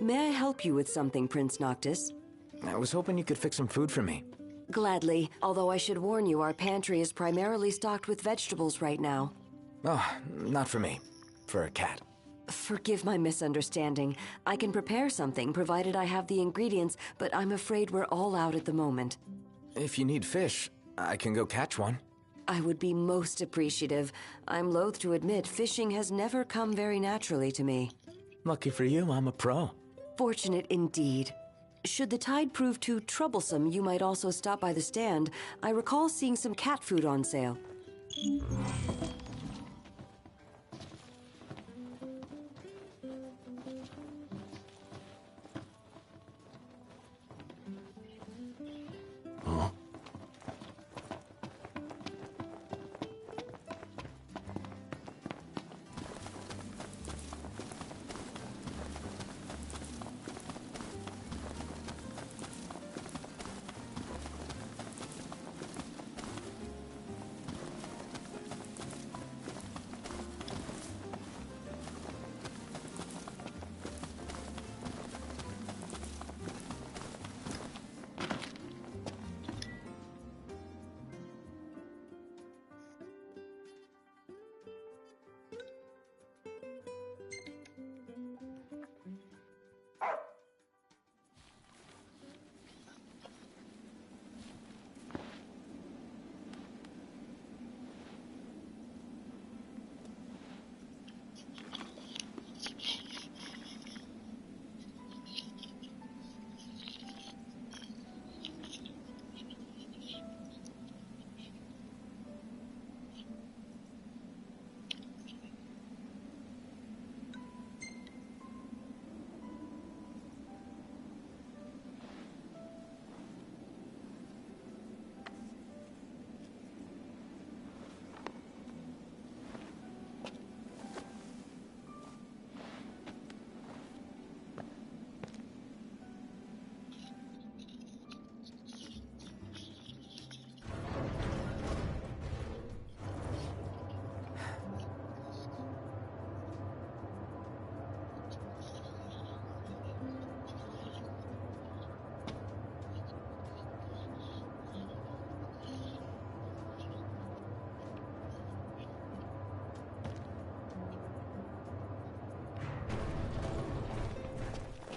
May I help you with something, Prince Noctis? I was hoping you could fix some food for me. Gladly, although I should warn you, our pantry is primarily stocked with vegetables right now. Oh, not for me. For a cat. Forgive my misunderstanding. I can prepare something, provided I have the ingredients, but I'm afraid we're all out at the moment. If you need fish, I can go catch one. I would be most appreciative. I'm loath to admit fishing has never come very naturally to me. Lucky for you, I'm a pro. Fortunate indeed. Should the tide prove too troublesome, you might also stop by the stand. I recall seeing some cat food on sale.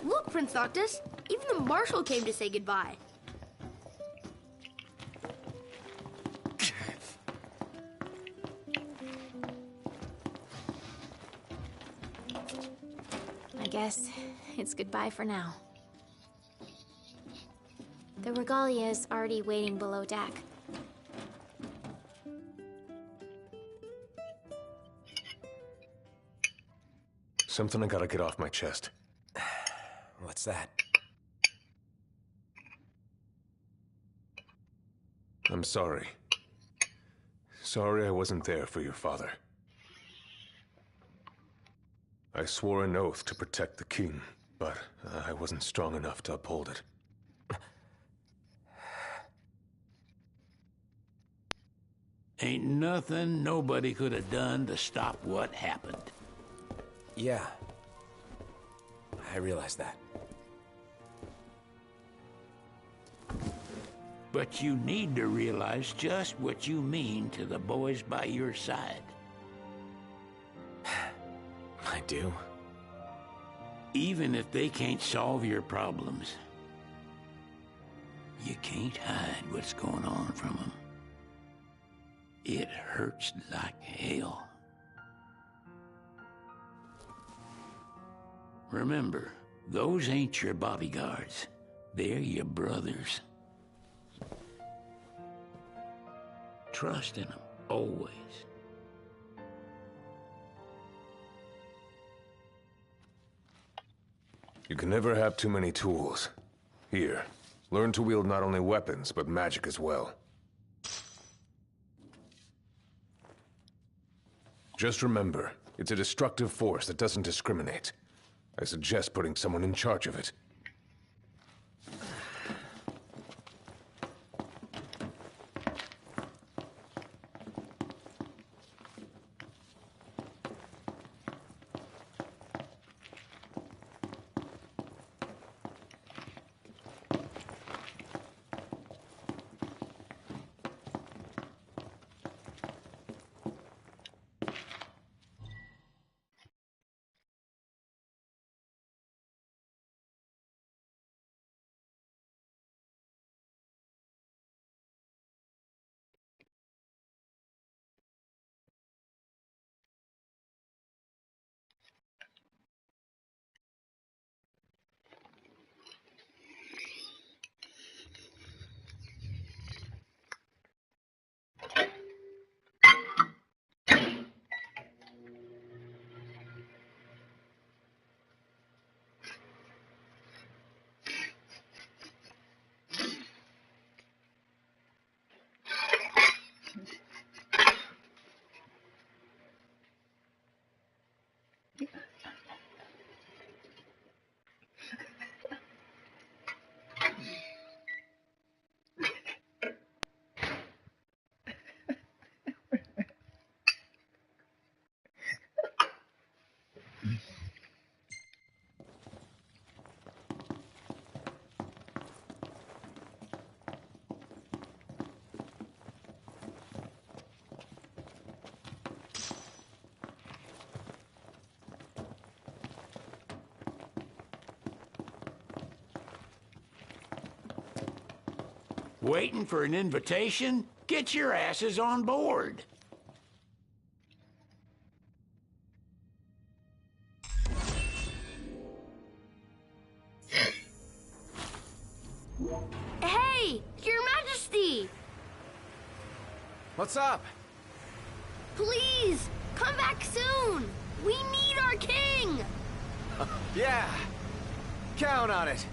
Look, Prince Noctis, even the marshal came to say goodbye. I guess it's goodbye for now. The regalia is already waiting below deck. Something I gotta get off my chest. What's that? I'm sorry. Sorry I wasn't there for your father. I swore an oath to protect the king, but I wasn't strong enough to uphold it. Ain't nothing nobody could have done to stop what happened. Yeah. I realize that. But you need to realize just what you mean to the boys by your side. I do. Even if they can't solve your problems, you can't hide what's going on from them. It hurts like hell. Remember, those ain't your bodyguards. They're your brothers. Trust in them, always. You can never have too many tools. Here, learn to wield not only weapons, but magic as well. Just remember, it's a destructive force that doesn't discriminate. I suggest putting someone in charge of it. Waiting for an invitation? Get your asses on board. Hey, Your Majesty! What's up? Please, come back soon! We need our king! Yeah, count on it.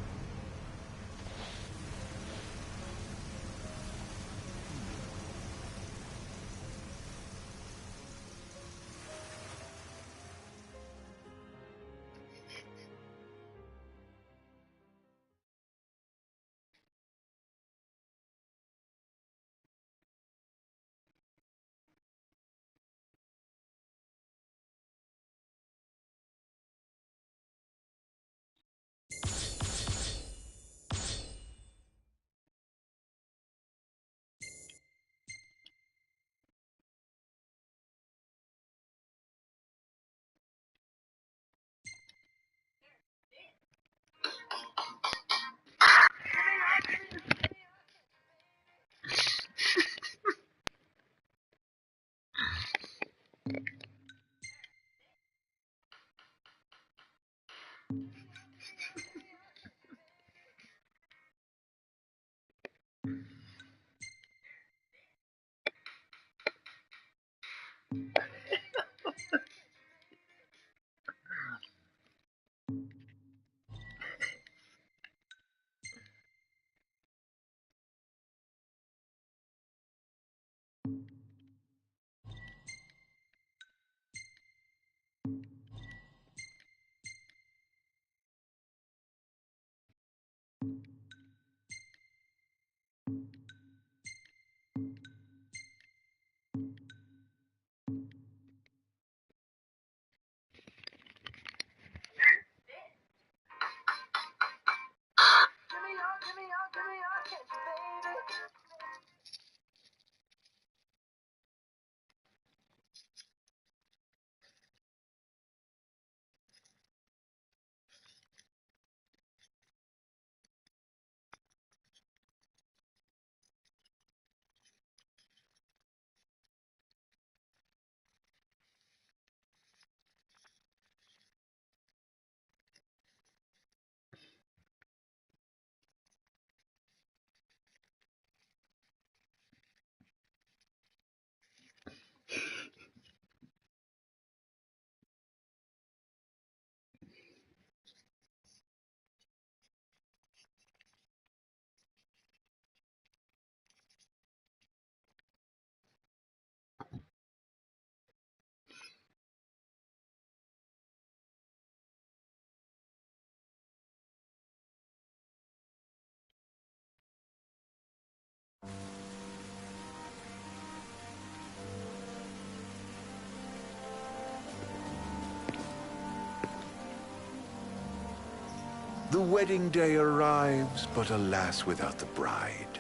The wedding day arrives, but alas, without the bride.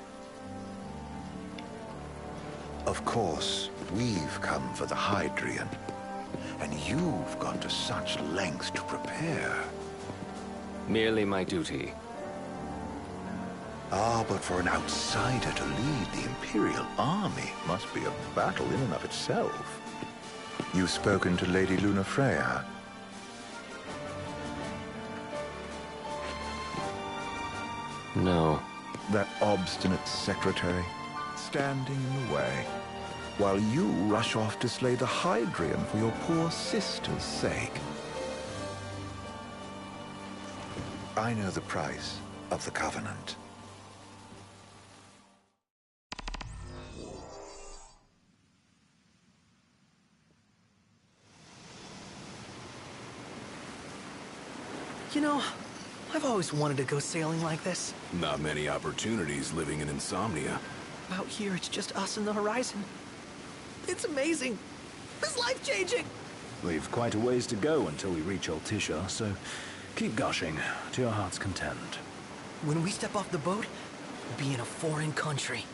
Of course, we've come for the Hydrian, and you've gone to such lengths to prepare. Merely my duty. Ah, but for an outsider to lead the Imperial army must be a battle in and of itself. You've spoken to Lady Lunafreya. No. That obstinate secretary, standing in the way, while you rush off to slay the Hydrian for your poor sister's sake. I know the price of the Covenant. You know, I've always wanted to go sailing like this. Not many opportunities living in Insomnia. Out here, it's just us and the horizon. It's amazing. It's life-changing. We've quite a ways to go until we reach Altisha, so keep gushing to your heart's content. When we step off the boat, we'll be in a foreign country.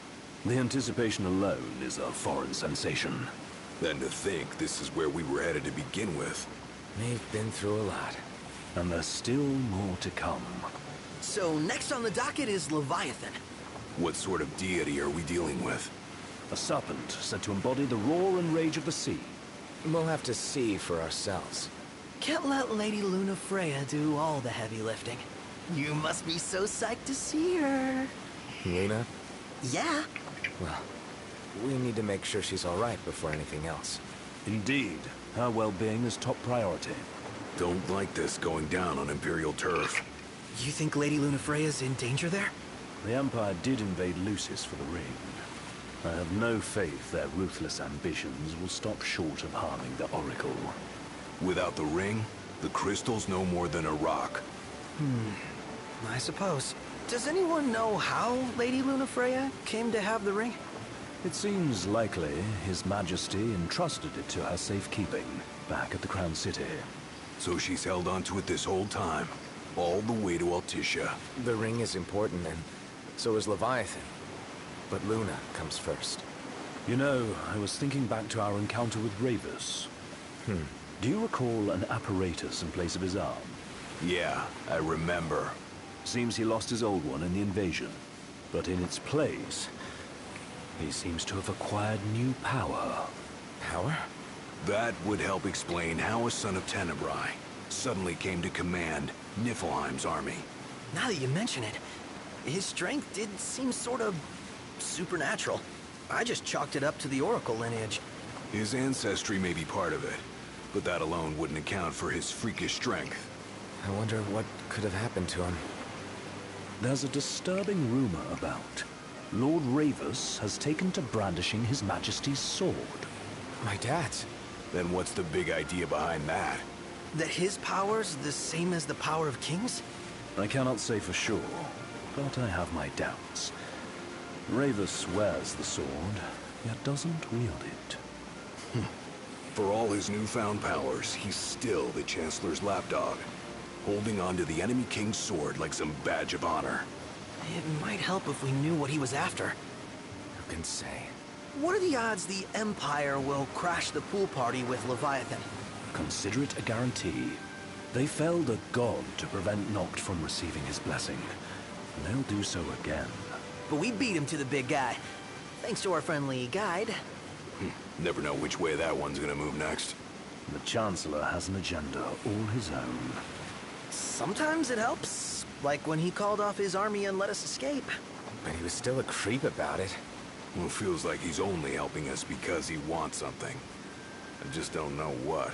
The anticipation alone is a foreign sensation. Then to think this is where we were headed to begin with. We've been through a lot. And there's still more to come. So next on the docket is Leviathan. What sort of deity are we dealing with? A serpent said to embody the roar and rage of the sea. We'll have to see for ourselves. Can't let Lady Luna Freya do all the heavy lifting. You must be so psyched to see her. Luna? Yeah. Well, we need to make sure she's all right before anything else. Indeed. Her well-being is top priority. Don't like this going down on Imperial turf. You think Lady Luna Freya's in danger there? The Empire did invade Lucis for the ring. I have no faith their ruthless ambitions will stop short of harming the Oracle. Without the ring, the crystal's no more than a rock. I suppose. Does anyone know how Lady Luna Freya came to have the ring? It seems likely His Majesty entrusted it to her safekeeping back at the Crown City. So she's held onto it this whole time, all the way to Altitia. The ring is important, and so is Leviathan. But Luna comes first. You know, I was thinking back to our encounter with Ravus. Do you recall an apparatus in place of his arm? Yeah, I remember. Seems he lost his old one in the invasion. But in its place, he seems to have acquired new power. Power? That would help explain how a son of Tenebrae suddenly came to command Niflheim's army. Now that you mention it, his strength did seem sort of supernatural. I just chalked it up to the Oracle lineage. His ancestry may be part of it, but that alone wouldn't account for his freakish strength. I wonder what could have happened to him. There's a disturbing rumor about Lord Ravus has taken to brandishing His Majesty's sword. My dad's? Then what's the big idea behind that? That his power's the same as the power of kings? I cannot say for sure, but I have my doubts. Ravus wears the sword, yet doesn't wield it. For all his newfound powers, he's still the Chancellor's lapdog, holding on to the enemy king's sword like some badge of honor. It might help if we knew what he was after. Who can say? What are the odds the Empire will crash the pool party with Leviathan? Consider it a guarantee. They felled a god to prevent Noct from receiving his blessing. And they'll do so again. But we beat him to the big guy, thanks to our friendly guide. Never know which way that one's gonna move next. The Chancellor has an agenda all his own. Sometimes it helps, like when he called off his army and let us escape. But he was still a creep about it. Well, feels like he's only helping us because he wants something. I just don't know what.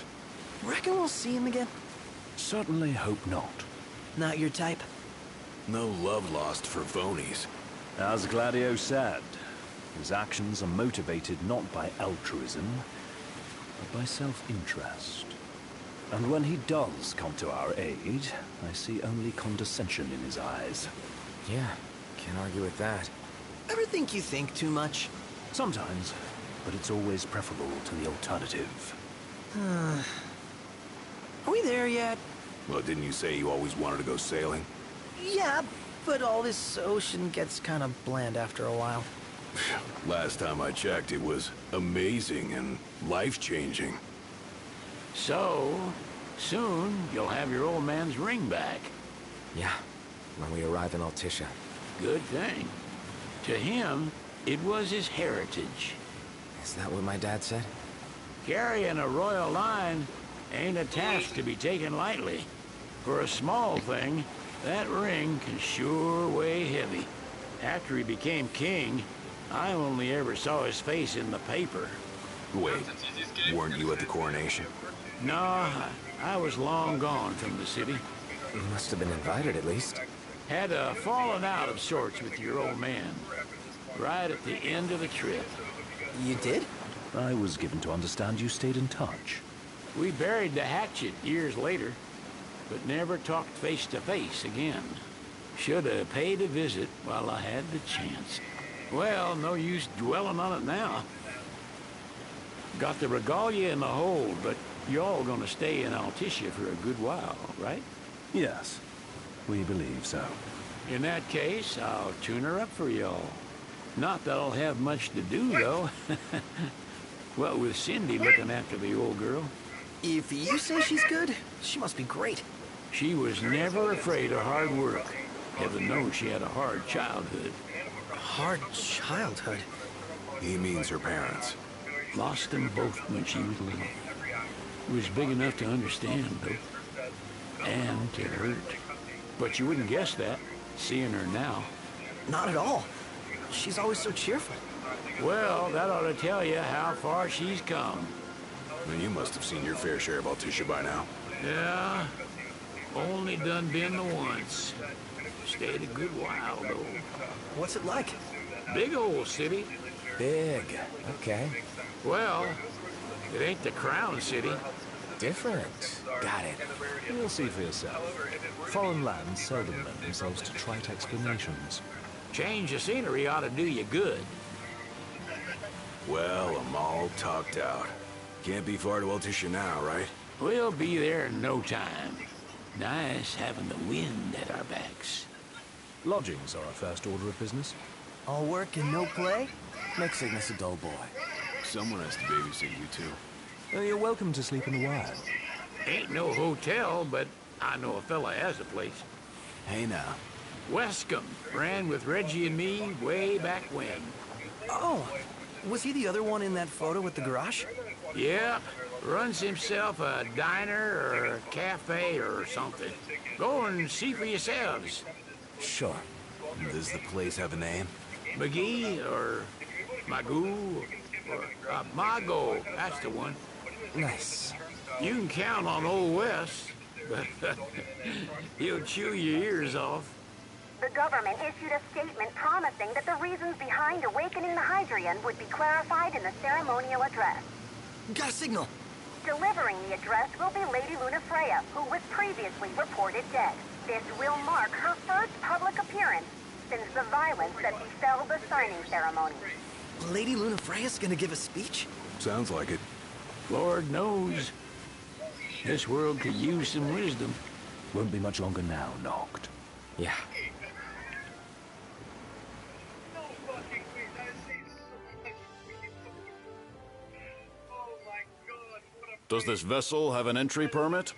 Reckon we'll see him again? Certainly hope not. Not your type? No love lost for phonies. As Gladio said, his actions are motivated not by altruism, but by self-interest. And when he does come to our aid, I see only condescension in his eyes. Yeah, can't argue with that. Ever think you think too much? Sometimes, but it's always preferable to the alternative. Are we there yet? Well, didn't you say you always wanted to go sailing? Yeah, but all this ocean gets kind of bland after a while. Last time I checked, it was amazing and life-changing. So, soon you'll have your old man's ring back. Yeah, when we arrive in Altitia. Good thing. To him, it was his heritage. Is that what my dad said? Carrying a royal line ain't a task to be taken lightly. For a small thing, that ring can sure weigh heavy. After he became king, I only ever saw his face in the paper. Wait, weren't you at the coronation? No, I was long gone from the city. You must have been invited at least. Had a falling out of sorts with your old man. Right at the end of the trip. You did? I was given to understand you stayed in touch. We buried the hatchet years later, but never talked face to face again. Should have paid a visit while I had the chance. Well, no use dwelling on it now. Got the regalia in the hold, but y'all gonna stay in Altitia for a good while, right? Yes, we believe so. In that case, I'll tune her up for y'all. Not that I'll have much to do, though. Well, with Cindy looking after the old girl. If you say she's good, she must be great. She was never afraid of hard work. Heaven knows she had a hard childhood. hard childhood. He means her parents. Lost them both when she was little. Was big enough to understand, though. And to hurt. But you wouldn't guess that, seeing her now. Not at all. She's always so cheerful. Well, that ought to tell you how far she's come. Well, you must have seen your fair share of Altissia by now. Yeah, only done been the once. Stayed a good while, though. What's it like? Big old city. Big. Okay. Well, it ain't the Crown City. Different. Got it. You'll see for yourself. Foreign lands seldom lend themselves to trite explanations. Change of scenery ought to do you good. Well, I'm all talked out. Can't be far to Altissia now, right? We'll be there in no time. Nice having the wind at our backs. Lodgings are our first order of business. All work and no play? Makes Cygnus a dull boy. Someone has to babysit you, too. You're welcome to sleep in the wild. Ain't no hotel, but I know a fella has a place. Hey, now. Wescombe ran with Reggie and me way back when. Oh, was he the other one in that photo with the garage? Yep, runs himself a diner or a cafe or something. Go and see for yourselves. Sure. Does the place have a name? McGee or Magoo or Mago, that's the one. Nice. You can count on Old Wes, but he'll chew your ears off. The government issued a statement promising that the reasons behind awakening the Hydrian would be clarified in the ceremonial address. Got a signal. Delivering the address will be Lady Lunafreya, who was previously reported dead. This will mark her first public appearance since the violence that befell the signing ceremony. Lady Lunafreya's gonna give a speech? Sounds like it. Lord knows. This world could use some wisdom. Won't be much longer now, Noct. Yeah. Does this vessel have an entry permit?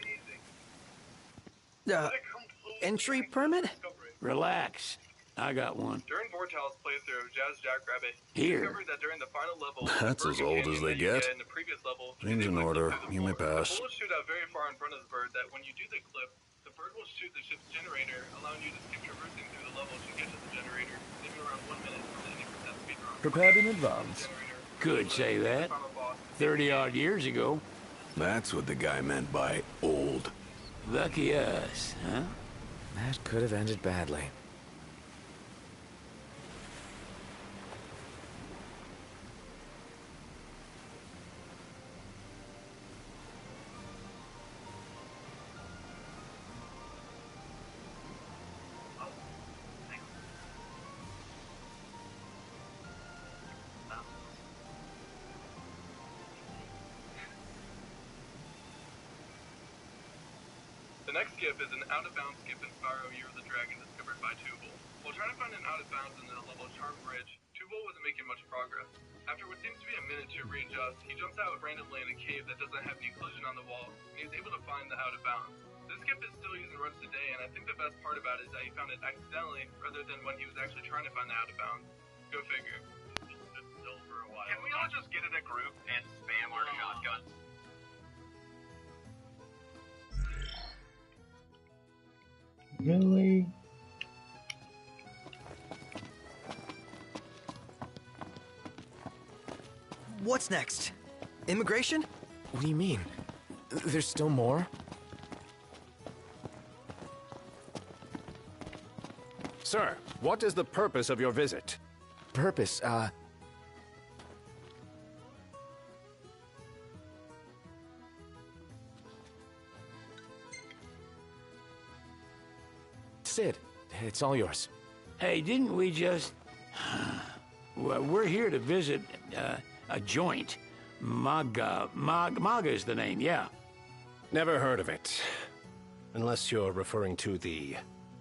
Entry permit? Relax. I got one. During Vortal's playthrough, Jazz Jackrabbit Here. discovered that during the final level, That's as old as they get. in the previous level, Seems in order. You may the pass. bullet shoot out very far in front of the bird that when you do the clip, the bird will shoot the ship's generator, allowing you to skip traversing through the level to get to the generator, leaving around 1 minute from the 80% speed run. Prepared in advance. Could say that. 30-odd years ago. That's what the guy meant by old. Lucky us, huh? That could have ended badly. The next skip is an out-of-bounds skip in Spyro Year of the Dragon discovered by Tubal. While trying to find an out-of-bounds in the level Charm Bridge, Tubal wasn't making much progress. After what seems to be a minute to readjust, he jumps out randomly in a cave that doesn't have the occlusion on the wall, and he's able to find the out-of-bounds. This skip is still using runs today, and I think the best part about it is that he found it accidentally, rather than when he was actually trying to find the out-of-bounds. Go figure. Still for a while. Can we all just get in a group and spam our shotguns? Really? What's next? Immigration? What do you mean? There's still more? Sir, what is the purpose of your visit? Purpose, Sid, it's all yours. Hey, didn't we just... Well, we're here to visit a joint. Maga is the name, yeah. Never heard of it. Unless you're referring to the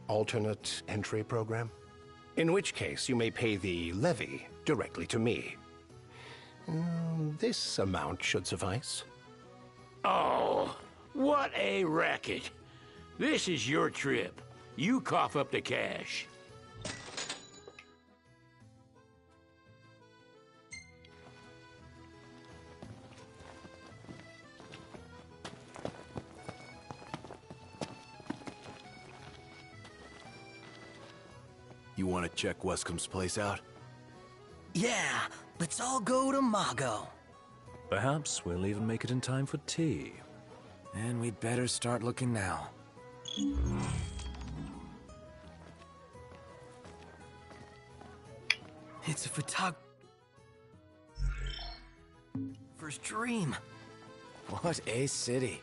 alternate entry program. In which case, you may pay the levy directly to me. This amount should suffice. Oh, what a racket. This is your trip. You cough up the cash. You want to check Wescomb's place out? Yeah, let's all go to Mago. Perhaps we'll even make it in time for tea. And we'd better start looking now. It's a photographer's dream. What a city.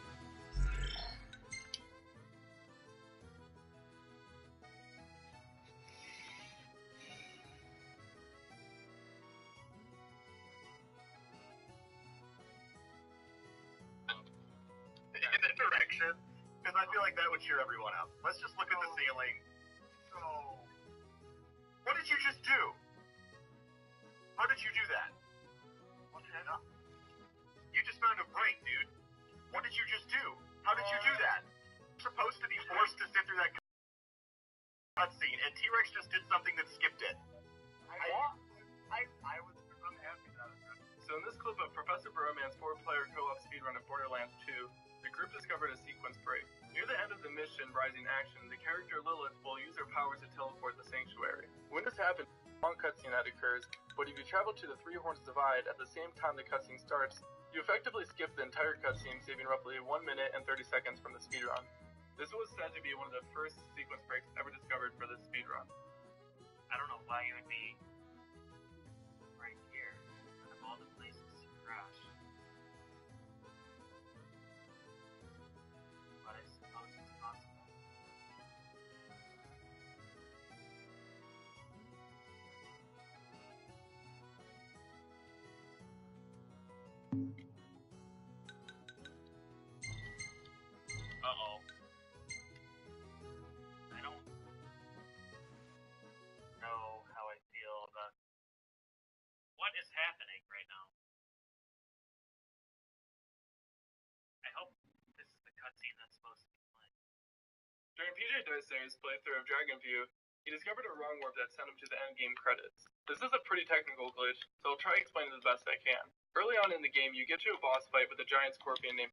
In the direction, because I feel like that would cheer everyone up. Let's just look at the ceiling. So, what did you just do? How did you do that? What did I do? You just found a break, dude. What did you just do? How did you do that? You're supposed to be forced to sit through that cutscene, and T-Rex just did something that skipped it. I'm happy that was good. So in this clip of Professor Burrowman's 4-player co-op speedrun of Borderlands 2, the group discovered a sequence break. Near the end of the mission, Rising Action, the character Lilith will use her powers to teleport the sanctuary. When this happens, a long cutscene that occurs, but if you travel to the Three Horns Divide at the same time the cutscene starts, you effectively skip the entire cutscene, saving roughly 1 minute and 30 seconds from the speedrun. This was said to be one of the first sequence breaks ever discovered for this speedrun. I don't know why you would be right here, out of all the places to crash. But I suppose it's possible. Uh-oh. I don't know how I feel about what is happening right now. I hope this is the cutscene that's supposed to be playing. During PJ Dicey's playthrough of Dragon View, he discovered a wrong warp that sent him to the endgame credits. This is a pretty technical glitch, so I'll try explaining it the best I can. Early on in the game, you get to a boss fight with a giant scorpion named